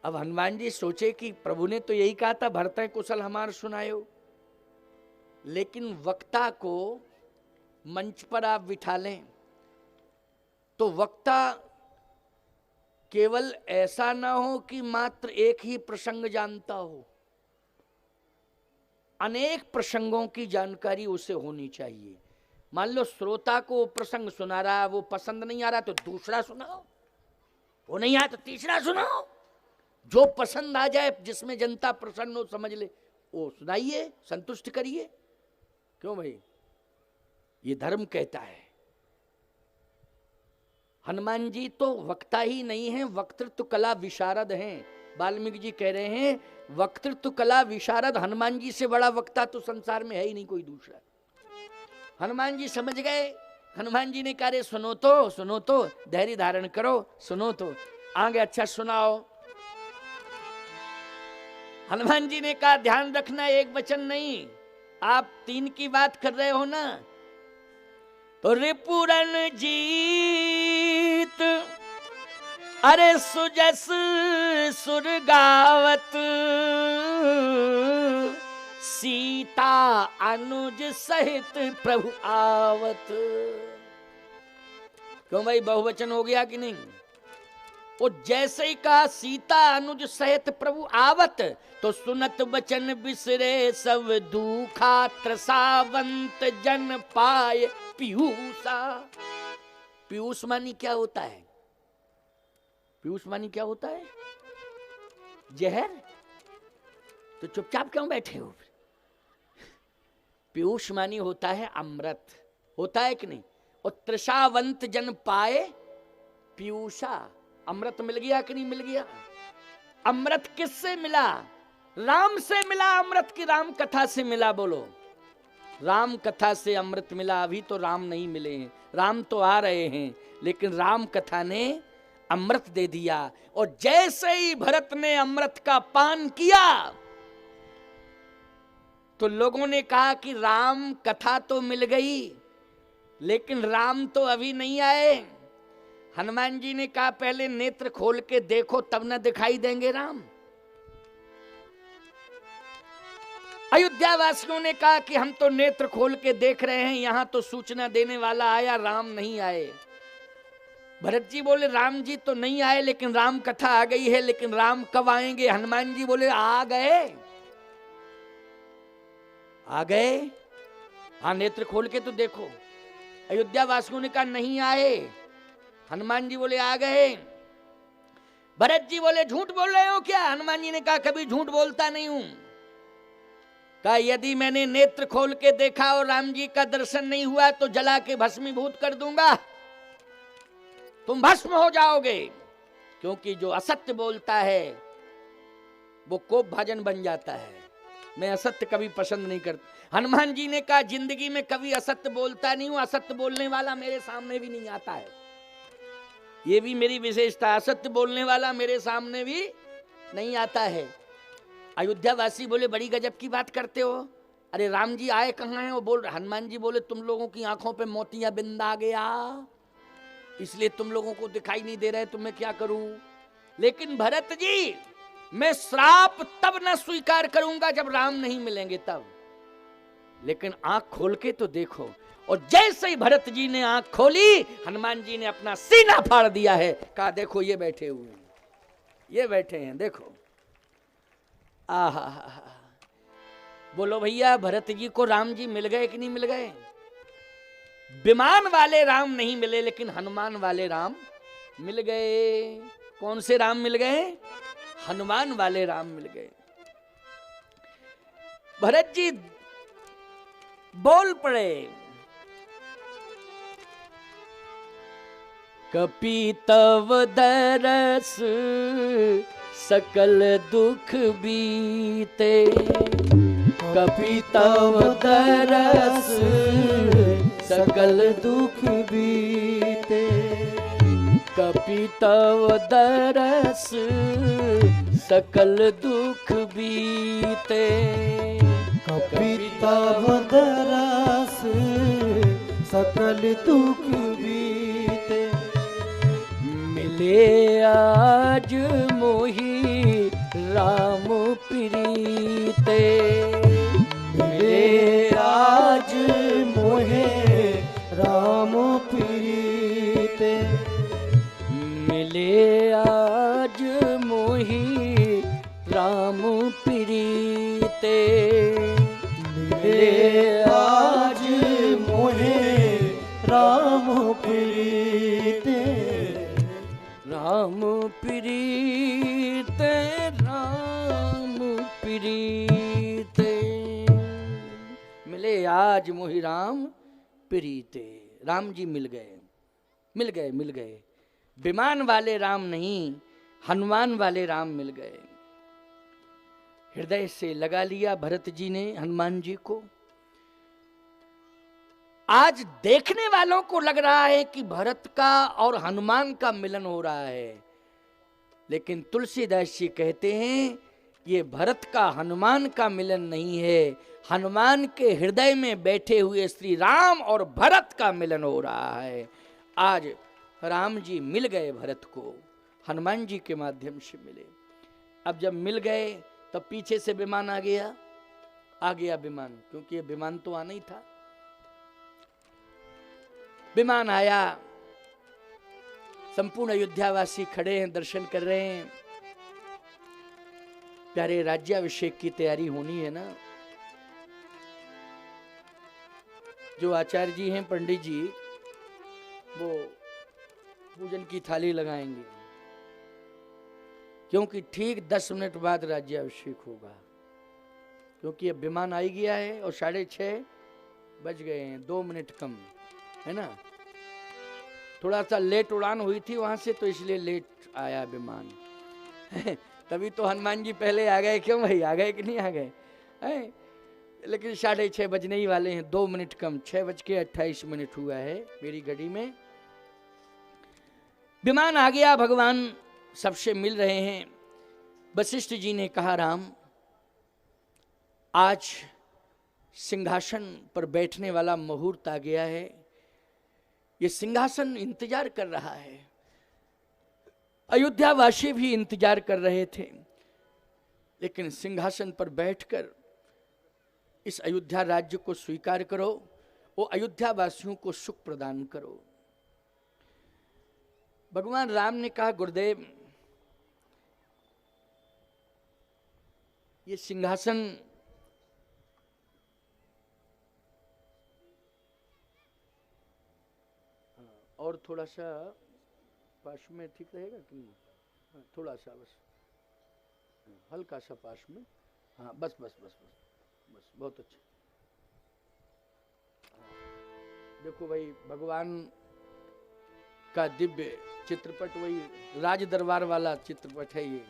अब हनुमान जी सोचे कि प्रभु ने तो यही कहा था भरत कुशल हमार सुनायो, लेकिन वक्ता को मंच पर आप बिठा लें तो वक्ता केवल ऐसा ना हो कि मात्र एक ही प्रसंग जानता हो, अनेक प्रसंगों की जानकारी उसे होनी चाहिए। मान लो श्रोता को वो प्रसंग सुना रहा, वो पसंद नहीं आ रहा तो दूसरा सुनाओ, वो नहीं आया तो तीसरा सुनाओ, जो पसंद आ जाए, जिसमें जनता प्रसन्न हो, समझ ले, वो सुनाइए, संतुष्ट करिए। क्यों भाई? ये धर्म कहता है। हनुमान जी तो वक्ता ही नहीं है, वक्तृत्व कला विशारद हैं। वाल्मीकि जी कह रहे हैं वक्तृत्व कला विशारद, हनुमान जी से बड़ा वक्ता तो संसार में है ही नहीं कोई दूसरा। हनुमान जी समझ गए। हनुमान जी ने कहा रे सुनो तो, धैर्य धारण करो, सुनो तो आगे अच्छा सुनाओ। हनुमान जी ने कहा ध्यान रखना, एक वचन नहीं, आप 3 की बात कर रहे हो ना। तो रिपुरन जीत अरे सुजस सुर गावत, सीता अनुज सहित प्रभु आवत। क्यों भाई बहुवचन हो गया कि नहीं? वो जैसे ही कहा सीता अनुज सहित प्रभु आवत, तो सुनत बचन बिसरे सब दुखा, त्रसावंत जन पाए पीयूषा। पीयूष मानी क्या होता है? पीयूष मानी क्या होता है? जहर। तो चुपचाप क्यों बैठे हो? पीयूष मानी होता है अमृत, होता है कि नहीं? और त्रसावंत जन पाए पीयूषा, अमृत मिल गया कि नहीं मिल गया? अमृत किससे मिला? राम से मिला अमृत की राम कथा से मिला? बोलो, राम कथा से अमृत मिला। अभी तो राम नहीं मिले हैं, राम तो आ रहे हैं, लेकिन राम कथा ने अमृत दे दिया। और जैसे ही भरत ने अमृत का पान किया तो लोगों ने कहा कि राम कथा तो मिल गई, लेकिन राम तो अभी नहीं आए। हनुमान जी ने कहा पहले नेत्र खोल के देखो, तब ना दिखाई देंगे राम। अयोध्या वासियों ने कहा कि हम तो नेत्र खोल के देख रहे हैं, यहां तो सूचना देने वाला आया, राम नहीं आए। भरत जी बोले राम जी तो नहीं आए, लेकिन राम कथा आ गई है, लेकिन राम कब आएंगे? हनुमान जी बोले आ गए, आ गए। हाँ नेत्र खोल के तो देखो। अयोध्या वासियों ने कहा नहीं आए। हनुमान जी बोले आ गए। भरत जी बोले झूठ बोल रहे हो क्या? हनुमान जी ने कहा कभी झूठ बोलता नहीं हूं। कहा यदि मैंने नेत्र खोल के देखा और राम जी का दर्शन नहीं हुआ तो जला के भस्मीभूत कर दूंगा, तुम भस्म हो जाओगे। क्योंकि जो असत्य बोलता है वो कोप भाजन बन जाता है। मैं असत्य कभी पसंद नहीं करता। हनुमान जी ने कहा जिंदगी में कभी असत्य बोलता नहीं हूं, असत्य बोलने वाला मेरे सामने भी नहीं आता है, ये भी मेरी विशेषता। असत्य बोलने वाला मेरे सामने भी नहीं आता है। अयोध्या वासी बोले बड़ी गजब की बात करते हो, अरे राम जी आए कहाँ हैं? वो बोल रहे। हनुमान जी बोले तुम लोगों की आंखों पे मोतिया बिंद आ गया, इसलिए तुम लोगों को दिखाई नहीं दे रहे, तो मैं क्या करूं? लेकिन भरत जी मैं श्राप तब न स्वीकार करूंगा जब राम नहीं मिलेंगे तब, लेकिन आंख खोल के तो देखो। और जैसे ही भरत जी ने आंख खोली, हनुमान जी ने अपना सीना फाड़ दिया है। कहा देखो ये बैठे हुए हैं, ये बैठे हैं, देखो। आहा, बोलो भैया भरत जी को राम जी मिल गए कि नहीं मिल गए? विमान वाले राम नहीं मिले, लेकिन हनुमान वाले राम मिल गए। कौन से राम मिल गए? हनुमान वाले राम मिल गए। भरत जी बोल पड़े, कपि तव दरस सकल दुख बीते, कपि तव दरस सकल दुख बीते, कपि तव दरस सकल दुख बीते, कपि तव दरस सकल दुख बीते, मिले आज मोहि राम प्रीते, मिले आज मोहे राम प्रीते, मिले आज मोहि राम प्रीते, मिले आज मोहे राम प्रीते, राम प्रीते, राम प्रीते, मिले आज मोहि राम प्रीते। राम जी मिल गए, मिल गए, मिल गए। विमान वाले राम नहीं, हनुमान वाले राम मिल गए। हृदय से लगा लिया भरत जी ने हनुमान जी को। आज देखने वालों को लग रहा है कि भरत का और हनुमान का मिलन हो रहा है, लेकिन तुलसीदास जी कहते हैं ये भरत का हनुमान का मिलन नहीं है, हनुमान के हृदय में बैठे हुए श्री राम और भरत का मिलन हो रहा है। आज राम जी मिल गए भरत को, हनुमान जी के माध्यम से मिले। अब जब मिल गए तब पीछे से विमान आ गया विमान, क्योंकि ये विमान तो आना ही था। विमान आया, संपूर्ण अयोध्यावासी खड़े हैं, दर्शन कर रहे हैं। प्यारे राज्याभिषेक की तैयारी होनी है ना। जो आचार्य जी हैं, पंडित जी, वो पूजन की थाली लगाएंगे, क्योंकि ठीक 10 मिनट बाद राज्याभिषेक होगा, क्योंकि अब विमान आ ही गया है और 6:30 बज गए हैं, 2 मिनट कम है ना। थोड़ा सा लेट उड़ान हुई थी वहां से, तो इसलिए लेट आया विमान। तभी तो हनुमान जी पहले आ गए। क्यों भाई, आ गए कि नहीं आ गए हैं? लेकिन 6:30 बजने ही वाले हैं, 2 मिनट कम, 6:28 हुआ है मेरी घड़ी में। विमान आ गया, भगवान सबसे मिल रहे हैं। वशिष्ठ जी ने कहा, राम आज सिंहासन पर बैठने वाला मुहूर्त आ गया है। ये सिंहासन इंतजार कर रहा है, अयोध्यावासी भी इंतजार कर रहे थे, लेकिन सिंहासन पर बैठकर इस अयोध्या राज्य को स्वीकार करो, वो अयोध्या वासियों को सुख प्रदान करो। भगवान राम ने कहा, गुरुदेव ये सिंहासन और थोड़ा सा पास में ठीक रहेगा कि नहीं? थोड़ा सा बस, हल्का सा पास में। हाँ बस बस बस बस बस, बहुत अच्छा। देखो भाई, भगवान का दिव्य चित्रपट, वही राज दरबार वाला चित्रपट है ये।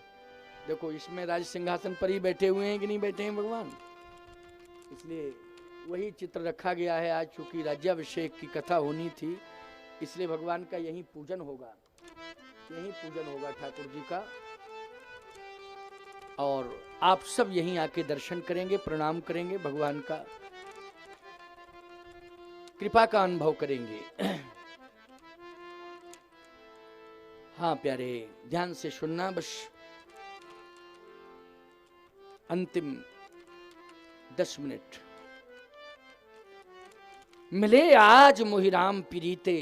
देखो, इसमें राज सिंहासन पर ही बैठे हुए हैं कि नहीं बैठे हैं भगवान, इसलिए वही चित्र रखा गया है। आज चूंकि राज्याभिषेक की कथा होनी थी, इसलिए भगवान का यही पूजन होगा, यही पूजन होगा ठाकुर जी का, और आप सब यहीं आके दर्शन करेंगे, प्रणाम करेंगे, भगवान का कृपा का अनुभव करेंगे। हाँ प्यारे, ध्यान से सुनना, बस अंतिम 10 मिनट। मिले आज मोहि राम प्रीते,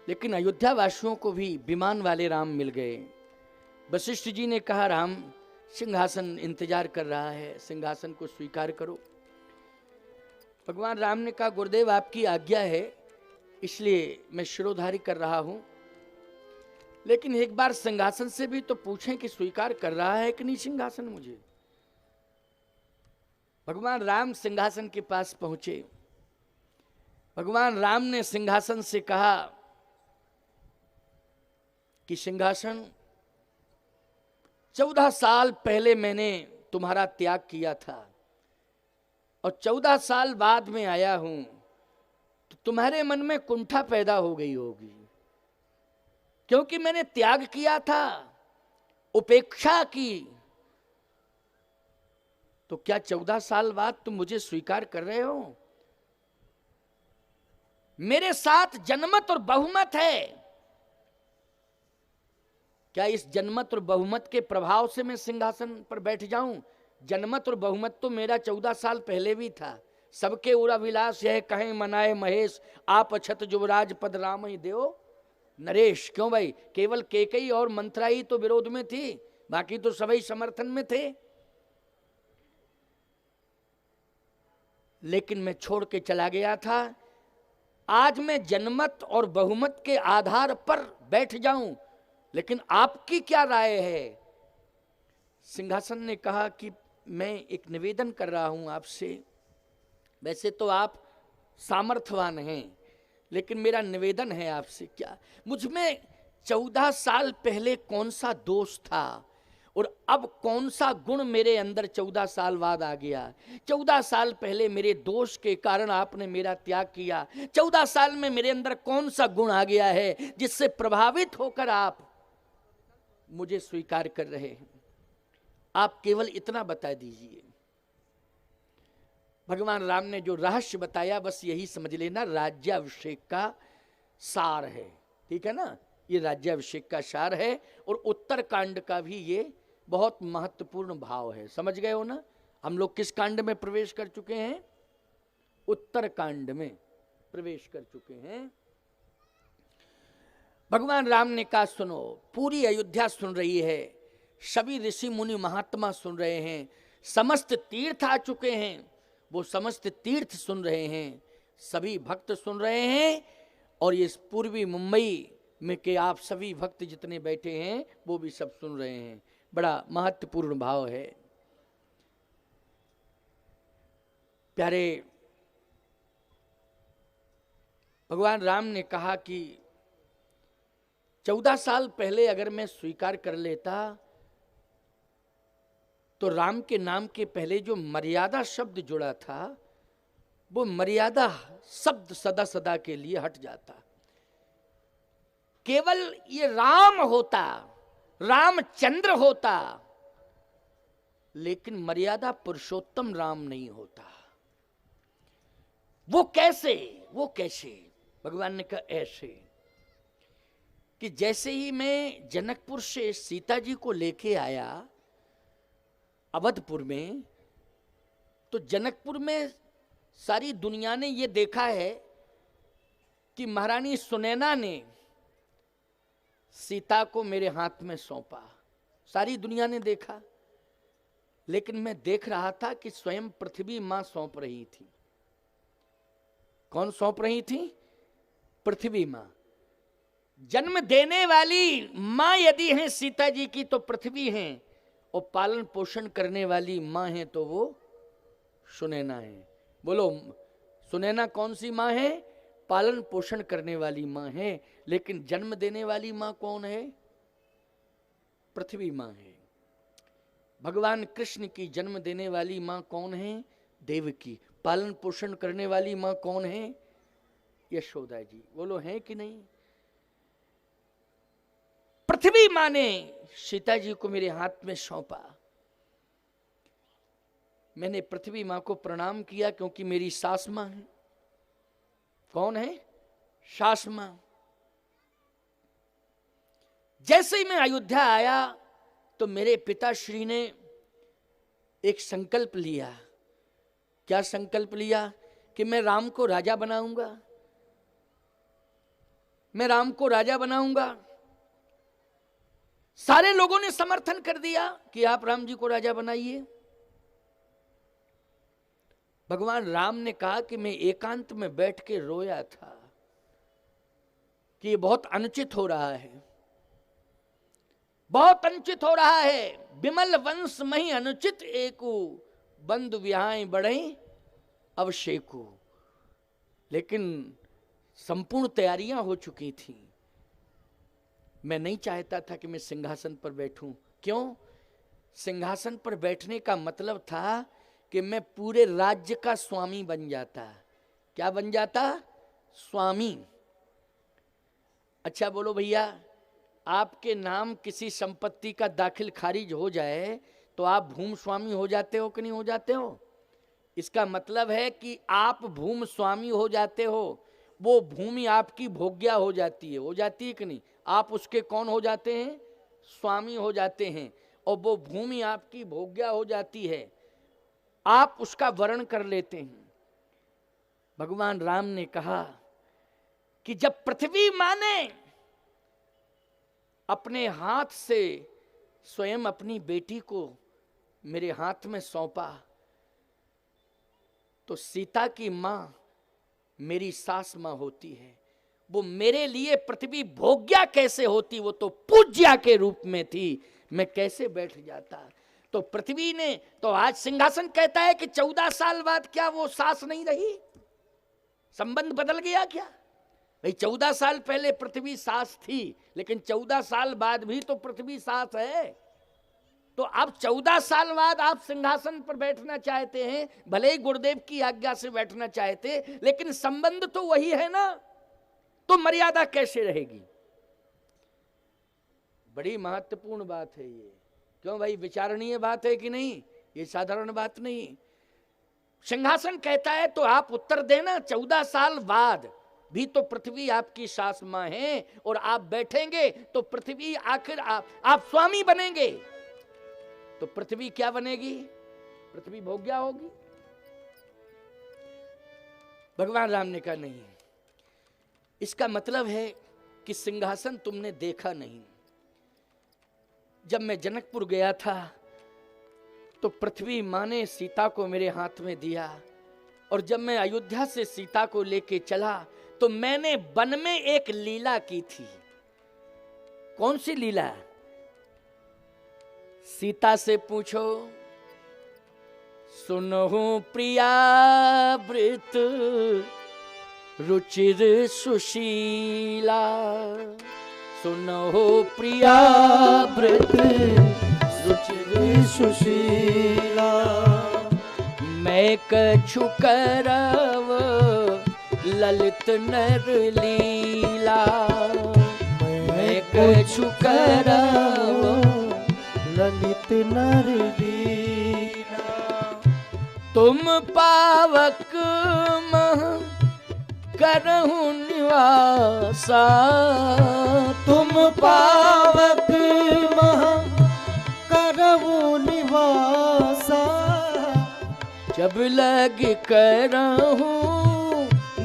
लेकिन अयोध्या वासियों को भी विमान वाले राम मिल गए। वशिष्ठ जी ने कहा, राम सिंहासन इंतजार कर रहा है, सिंहासन को स्वीकार करो। भगवान राम ने कहा, गुरुदेव आपकी आज्ञा है, इसलिए मैं शिरोधारी कर रहा हूं, लेकिन एक बार सिंहासन से भी तो पूछें कि स्वीकार कर रहा है कि नहीं सिंहासन मुझे। भगवान राम सिंहासन के पास पहुंचे। भगवान राम ने सिंहासन से कहा, कि सिंहासन 14 साल पहले मैंने तुम्हारा त्याग किया था और 14 साल बाद में आया हूं, तो तुम्हारे मन में कुंठा पैदा हो गई होगी, क्योंकि मैंने त्याग किया था, उपेक्षा की। तो क्या 14 साल बाद तुम मुझे स्वीकार कर रहे हो? मेरे साथ जनमत और बहुमत है। क्या इस जनमत और बहुमत के प्रभाव से मैं सिंहासन पर बैठ जाऊं? जनमत और बहुमत तो मेरा 14 साल पहले भी था। सबके उड़ा विलास यह कहें मनाए महेश, आप अछत युवराज पद राम ही देओ नरेश। क्यों भाई? केवल केकई और मंत्रा ही तो विरोध में थी, बाकी तो सभी समर्थन में थे। लेकिन मैं छोड़ के चला गया था। आज मैं जनमत और बहुमत के आधार पर बैठ जाऊं, लेकिन आपकी क्या राय है? सिंहासन ने कहा कि मैं एक निवेदन कर रहा हूं आपसे। वैसे तो आप सामर्थ्यवान हैं, लेकिन मेरा निवेदन है आपसे। क्या मुझ में 14 साल पहले कौन सा दोष था और अब कौन सा गुण मेरे अंदर 14 साल बाद आ गया? 14 साल पहले मेरे दोष के कारण आपने मेरा त्याग किया। 14 साल में मेरे अंदर कौन सा गुण आ गया है जिससे प्रभावित होकर आप मुझे स्वीकार कर रहे हैं? आप केवल इतना बता दीजिए। भगवान राम ने जो रहस्य बताया, बस यही समझ लेना, राज्याभिषेक का सार है। ठीक है ना? ये राज्याभिषेक का सार है और उत्तर कांड का भी ये बहुत महत्वपूर्ण भाव है। समझ गए हो ना? हम लोग किस कांड में प्रवेश कर चुके हैं? उत्तर कांड में प्रवेश कर चुके हैं। भगवान राम ने कहा, सुनो, पूरी अयोध्या सुन रही है, सभी ऋषि मुनि महात्मा सुन रहे हैं, समस्त तीर्थ आ चुके हैं, वो समस्त तीर्थ सुन रहे हैं, सभी भक्त सुन रहे हैं, और ये पूर्वी मुंबई में के आप सभी भक्त जितने बैठे हैं वो भी सब सुन रहे हैं। बड़ा महत्वपूर्ण भाव है। प्यारे, भगवान राम ने कहा कि 14 साल पहले अगर मैं स्वीकार कर लेता तो राम के नाम के पहले जो मर्यादा शब्द जुड़ा था वो मर्यादा शब्द सदा सदा के लिए हट जाता। केवल ये राम होता, रामचंद्र होता, लेकिन मर्यादा पुरुषोत्तम राम नहीं होता। वो कैसे? वो कैसे? भगवान ने कहा ऐसे कि जैसे ही मैं जनकपुर से सीता जी को लेके आया अवधपुर में, तो जनकपुर में सारी दुनिया ने ये देखा है कि महारानी सुनैना ने सीता को मेरे हाथ में सौंपा। सारी दुनिया ने देखा, लेकिन मैं देख रहा था कि स्वयं पृथ्वी मां सौंप रही थी। कौन सौंप रही थी? पृथ्वी मां। जन्म देने वाली मां यदि है सीता जी की तो पृथ्वी है, और पालन पोषण करने वाली मां है तो वो सुनैना है। बोलो, सुनैना कौन सी मां है? पालन पोषण करने वाली मां है। लेकिन जन्म देने वाली मां कौन है? पृथ्वी मां है। भगवान कृष्ण की जन्म देने वाली मां कौन है? देवकी। पालन पोषण करने वाली मां कौन है? यशोदा जी। बोलो, है कि नहीं? पृथ्वी मां ने सीता जी को मेरे हाथ में सौंपा। मैंने पृथ्वी मां को प्रणाम किया, क्योंकि मेरी सास मां है। कौन है? सास मां। जैसे ही मैं अयोध्या आया तो मेरे पिताश्री ने एक संकल्प लिया। क्या संकल्प लिया? कि मैं राम को राजा बनाऊंगा, मैं राम को राजा बनाऊंगा। सारे लोगों ने समर्थन कर दिया कि आप राम जी को राजा बनाइए। भगवान राम ने कहा कि मैं एकांत में बैठ के रोया था कि ये बहुत अनुचित हो रहा है, बहुत अनुचित हो रहा है। विमल वंश मही अनुचित एकू, बंधु विहाय बढ़े अवशेकू। लेकिन संपूर्ण तैयारियां हो चुकी थी। मैं नहीं चाहता था कि मैं सिंहासन पर बैठूं। क्यों? सिंहासन पर बैठने का मतलब था कि मैं पूरे राज्य का स्वामी बन जाता। क्या बन जाता? स्वामी। अच्छा बोलो भैया, आपके नाम किसी संपत्ति का दाखिल खारिज हो जाए तो आप भूमि स्वामी हो जाते हो कि नहीं हो जाते हो? इसका मतलब है कि आप भूमि स्वामी हो जाते हो, वो भूमि आपकी भोग्या हो जाती है कि नहीं? आप उसके कौन हो जाते हैं? स्वामी हो जाते हैं। और वो भूमि आपकी भोग्या हो जाती है, आप उसका वर्ण कर लेते हैं। भगवान राम ने कहा कि जब पृथ्वी माँ ने अपने हाथ से स्वयं अपनी बेटी को मेरे हाथ में सौंपा, तो सीता की माँ मेरी सास माँ होती है। वो मेरे लिए पृथ्वी भोग्या कैसे होती? वो तो पूज्या के रूप में थी। मैं कैसे बैठ जाता? तो पृथ्वी ने तो आज सिंहासन कहता है कि 14 साल बाद क्या वो सास नहीं रही? संबंध बदल गया क्या? भाई 14 साल पहले पृथ्वी सास थी, लेकिन 14 साल बाद भी तो पृथ्वी सास है। तो अब 14 साल बाद आप सिंहासन पर बैठना चाहते हैं, भले ही गुरुदेव की आज्ञा से बैठना चाहते, लेकिन संबंध तो वही है ना, तो मर्यादा कैसे रहेगी? बड़ी महत्वपूर्ण बात है ये। क्यों भाई, विचारणीय बात है कि नहीं? ये साधारण बात नहीं। सिंहासन कहता है तो आप उत्तर देना, 14 साल बाद भी तो पृथ्वी आपकी सास मां है, और आप बैठेंगे तो पृथ्वी आखिर आप स्वामी बनेंगे, तो पृथ्वी क्या बनेगी? पृथ्वी भोग्या होगी। भगवान राम ने कहा नहीं, इसका मतलब है कि सिंहासन तुमने देखा नहीं। जब मैं जनकपुर गया था तो पृथ्वी माँ ने सीता को मेरे हाथ में दिया, और जब मैं अयोध्या से सीता को लेके चला तो मैंने वन में एक लीला की थी। कौन सी लीला? सीता से पूछो, सुनो प्रिया वृत रुचिर सुशीला। सुनो प्रिया वृत रुचिर सुशीला। मैं कछु करव ललित नर लीला। मैं कछु करव ललित नर लीला। तुम पावक मह करहु निवासा। तुम पावक मह करहु निवासा। जब लग करहु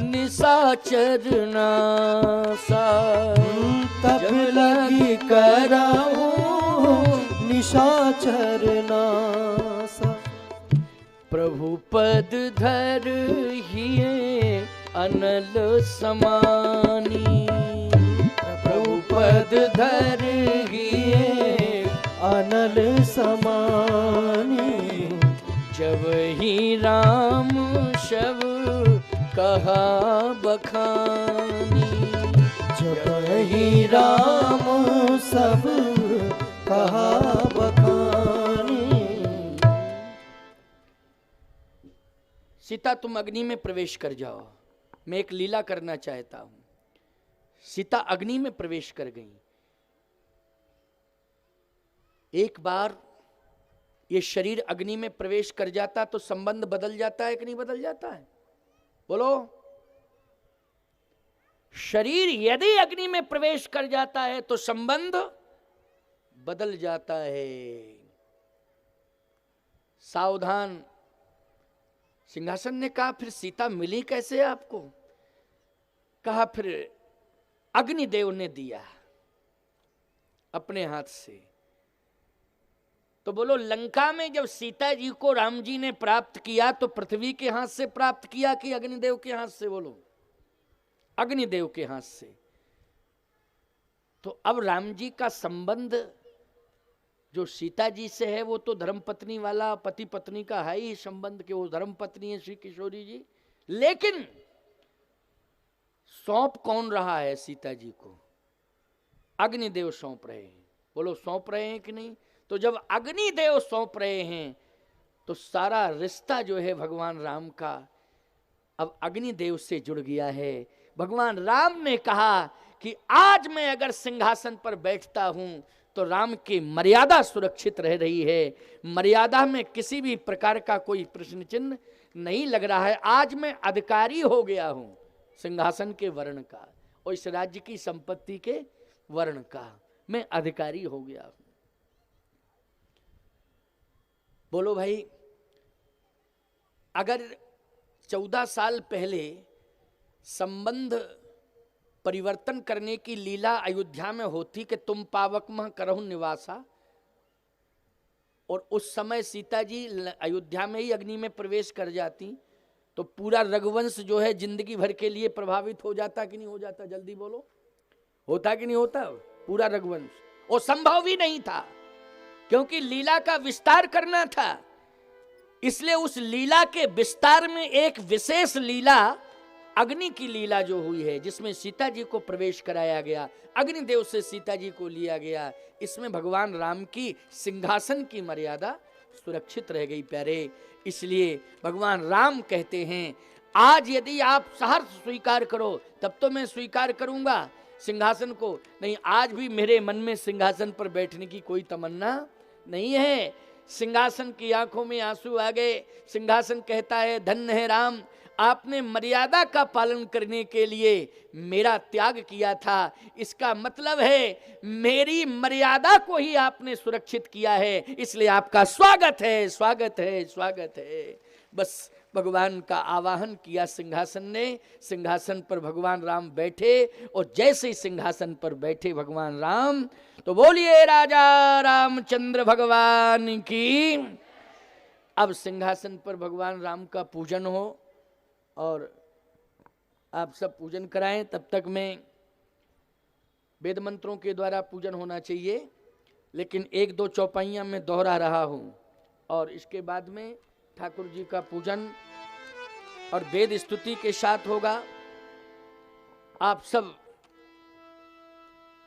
निशाचर नासा। तब लगी करहु निशाचर नासा। प्रभु पद धर हिये अनल समानी। प्रभु पद धर हिये अनल समानी। जब ही राम शब कहा बखानी। जब ही राम सब कहा बखानी। सीता तुम अग्नि में प्रवेश कर जाओ, मैं एक लीला करना चाहता हूं। सीता अग्नि में प्रवेश कर गई। एक बार ये शरीर अग्नि में प्रवेश कर जाता तो संबंध बदल जाता है कि नहीं बदल जाता है? बोलो। शरीर यदि अग्नि में प्रवेश कर जाता है तो संबंध बदल जाता है। सावधान। सिंहासन ने कहा फिर सीता मिली कैसे आपको? कहा फिर अग्निदेव ने दिया अपने हाथ से। तो बोलो, लंका में जब सीता जी को राम जी ने प्राप्त किया तो पृथ्वी के हाथ से प्राप्त किया कि अग्निदेव के हाथ से? बोलो, अग्निदेव के हाथ से। तो अब राम जी का संबंध जो सीता जी से है वो तो धर्मपत्नी वाला, पति पत्नी का है ही संबंध के, वो धर्मपत्नी है श्री किशोरी जी। लेकिन सौंप कौन रहा है सीता जी को? अग्निदेव सौंप रहे हैं। बोलो सौंप रहे हैं कि नहीं? तो जब अग्निदेव सौंप रहे हैं तो सारा रिश्ता जो है भगवान राम का अब अग्निदेव से जुड़ गया है। भगवान राम ने कहा कि आज मैं अगर सिंहासन पर बैठता हूं तो राम की मर्यादा सुरक्षित रह रही है, मर्यादा में किसी भी प्रकार का कोई प्रश्न चिन्ह नहीं लग रहा है। आज मैं अधिकारी हो गया हूं सिंहासन के वर्ण का और इस राज्य की संपत्ति के वर्ण का, मैं अधिकारी हो गया हूं। बोलो भाई, अगर 14 साल पहले संबंध परिवर्तन करने की लीला अयोध्या में होती कि तुम पावक मह करहु निवासा, और उस समय सीता जी अयोध्या में ही अग्नि में प्रवेश कर जाती तो पूरा रघुवंश जो है जिंदगी भर के लिए प्रभावित हो जाता कि नहीं हो जाता? जल्दी बोलो, होता कि नहीं होता? पूरा रघुवंश, और संभव भी नहीं था क्योंकि लीला का विस्तार करना था। इसलिए उस लीला के विस्तार में एक विशेष लीला अग्नि की लीला जो हुई है, जिसमें सीता जी को प्रवेश कराया गया, अग्निदेव से सीता जी को लिया गया, इसमें भगवान राम की सिंहासन की मर्यादा सुरक्षित रह गई प्यारे। इसलिए भगवान राम कहते हैं आज यदि आप सहर्ष स्वीकार करो तब तो मैं स्वीकार करूंगा सिंहासन को, नहीं आज भी मेरे मन में सिंहासन पर बैठने की कोई तमन्ना नहीं है। सिंहासन की आंखों में आंसू आ गए। सिंहासन कहता है धन्य है राम, आपने मर्यादा का पालन करने के लिए मेरा त्याग किया था, इसका मतलब है मेरी मर्यादा को ही आपने सुरक्षित किया है, इसलिए आपका स्वागत है, स्वागत है, स्वागत है। बस भगवान का आवाहन किया सिंहासन ने, सिंहासन पर भगवान राम बैठे, और जैसे ही सिंहासन पर बैठे भगवान राम तो बोलिए राजा रामचंद्र भगवान की। अब सिंहासन पर भगवान राम का पूजन हो और आप सब पूजन कराएं। तब तक मैं वेद मंत्रों के द्वारा पूजन होना चाहिए, लेकिन एक दो चौपाइयां मैं दोहरा रहा हूं, और इसके बाद में ठाकुर जी का पूजन और वेद स्तुति के साथ होगा। आप सब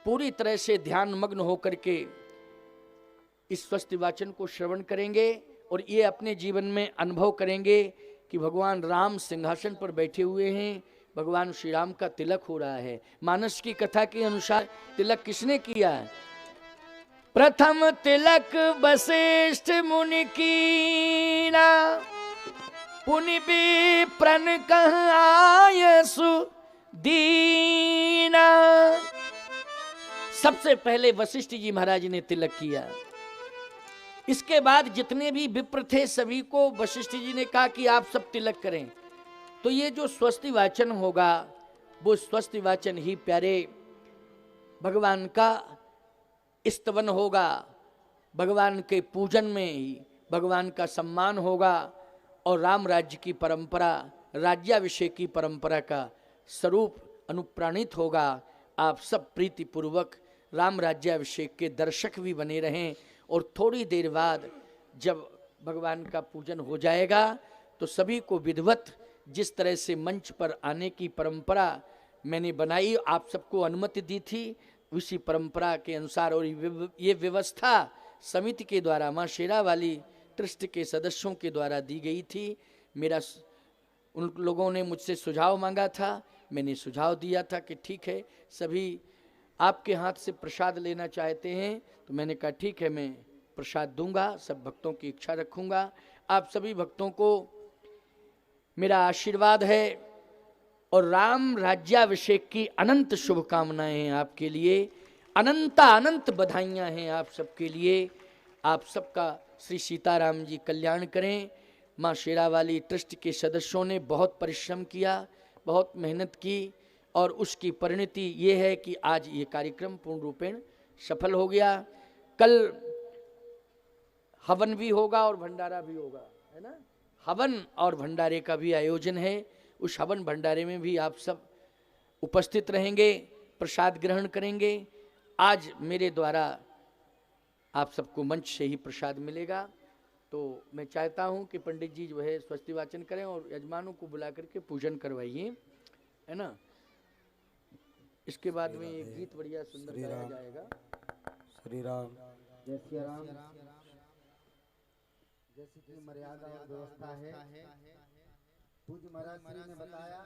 पूरी तरह से ध्यान मग्न होकर के इस स्वस्ति वाचन को श्रवण करेंगे और ये अपने जीवन में अनुभव करेंगे कि भगवान राम सिंहासन पर बैठे हुए हैं, भगवान श्री राम का तिलक हो रहा है। मानस की कथा के अनुसार तिलक किसने किया? प्रथम तिलक वशिष्ठ मुनि कीना, पुनि विप्रन कह आयसु दीना। सबसे पहले वशिष्ठ जी महाराज ने तिलक किया। इसके बाद जितने भी विप्र थे सभी को वशिष्ठ जी ने कहा कि आप सब तिलक करें। तो ये जो स्वस्ति वाचन होगा वो स्वस्ति वाचन ही प्यारे भगवान का स्तवन होगा, भगवान के पूजन में ही भगवान का सम्मान होगा, और राम राज्य की परंपरा, राज्याभिषेक की परंपरा का स्वरूप अनुप्राणित होगा। आप सब प्रीति पूर्वक राम राज्याभिषेक के दर्शक भी बने रहें, और थोड़ी देर बाद जब भगवान का पूजन हो जाएगा तो सभी को विधिवत जिस तरह से मंच पर आने की परंपरा मैंने बनाई, आप सबको अनुमति दी थी, उसी परंपरा के अनुसार और ये व्यवस्था समिति के द्वारा, माँ शेरावाली ट्रस्ट के सदस्यों के द्वारा दी गई थी। उन लोगों ने मुझसे सुझाव मांगा था, मैंने सुझाव दिया था कि ठीक है, सभी आपके हाथ से प्रसाद लेना चाहते हैं, तो मैंने कहा ठीक है मैं प्रसाद दूंगा, सब भक्तों की इच्छा रखूंगा। आप सभी भक्तों को मेरा आशीर्वाद है और राम राज्याभिषेक की अनंत शुभकामनाएं हैं आपके लिए, अनंत बधाइयां हैं आप सबके लिए। आप सबका श्री सीताराम जी कल्याण करें। माँ शेरावाली ट्रस्ट के सदस्यों ने बहुत परिश्रम किया, बहुत मेहनत की, और उसकी परिणति ये है कि आज ये कार्यक्रम पूर्ण रूपेण सफल हो गया। कल हवन भी होगा और भंडारा भी होगा, है ना? हवन और भंडारे का भी आयोजन है। उस हवन भंडारे में भी आप सब उपस्थित रहेंगे, प्रसाद ग्रहण करेंगे। आज मेरे द्वारा आप सबको मंच से ही प्रसाद मिलेगा, तो मैं चाहता हूं कि पंडित जी जो है स्वस्ति वाचन करें और यजमानों को बुला करके पूजन करवाइए, है ना? इसके बाद में एक गीत बढ़िया सुंदर श्री गाया राम। जाएगा। श्री राम। जय श्री राम। जैसे कि मर्यादा और व्यवस्था है, पूज्य महाराज श्री ने बताया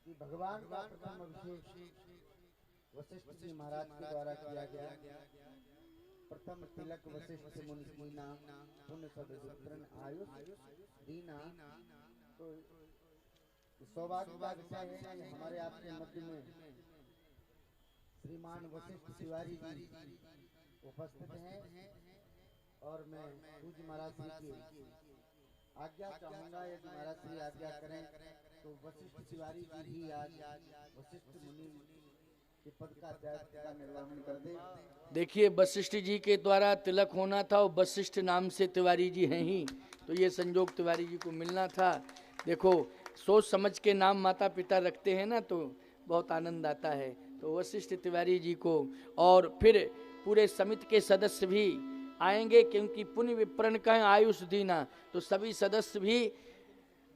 कि भगवान का प्रथम अभिषेक वशिष्ठ जी महाराज के द्वारा किया गया। प्रथम तिलक वशिष्ठ मुनि की नाम पुण्य सदुत्तरन आयुष दीना। तो सौभाग्य का विषय है कि हमारे आपके मध्य में श्रीमान वशिष्ठ तिवारी जी उपस्थित हैं और मैं पूज्य महाराज श्री की आज्ञा चाहूंगा, यदि महाराज श्री आज्ञा करें तो वशिष्ठ तिवारी जी भी आज वशिष्ठ मुनि के पद का दायित्व का निर्वहन कर दे। देखिए, वशिष्ठ जी के द्वारा तिलक होना था और वशिष्ठ नाम से तिवारी जी हैं ही, तो ये संजोग तिवारी जी को मिलना था। देखो, सोच समझ के नाम माता पिता रखते हैं ना, तो बहुत आनंद आता है। तो वशिष्ठ तिवारी जी को और फिर पूरे समिति के सदस्य भी आएंगे, क्योंकि पुण्य विप्रन का आयुष दीना, तो सभी सदस्य भी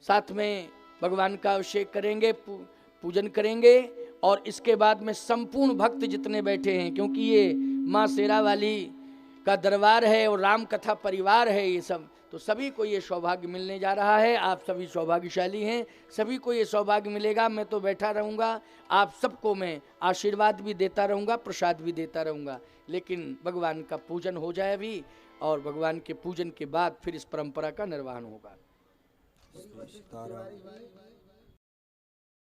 साथ में भगवान का अभिषेक करेंगे, पूजन करेंगे। और इसके बाद में संपूर्ण भक्त जितने बैठे हैं, क्योंकि ये माँ शेरा वाली का दरबार है और राम कथा परिवार है ये सब, तो सभी को ये सौभाग्य मिलने जा रहा है। आप सभी सौभाग्यशाली हैं, सभी को ये सौभाग्य मिलेगा। मैं तो बैठा रहूँगा, आप सबको मैं आशीर्वाद भी देता रहूँगा, प्रसाद भी देता रहूँगा, लेकिन भगवान का पूजन हो जाए अभी, और भगवान के पूजन के बाद फिर इस परंपरा का निर्वहन होगा। सीताराम।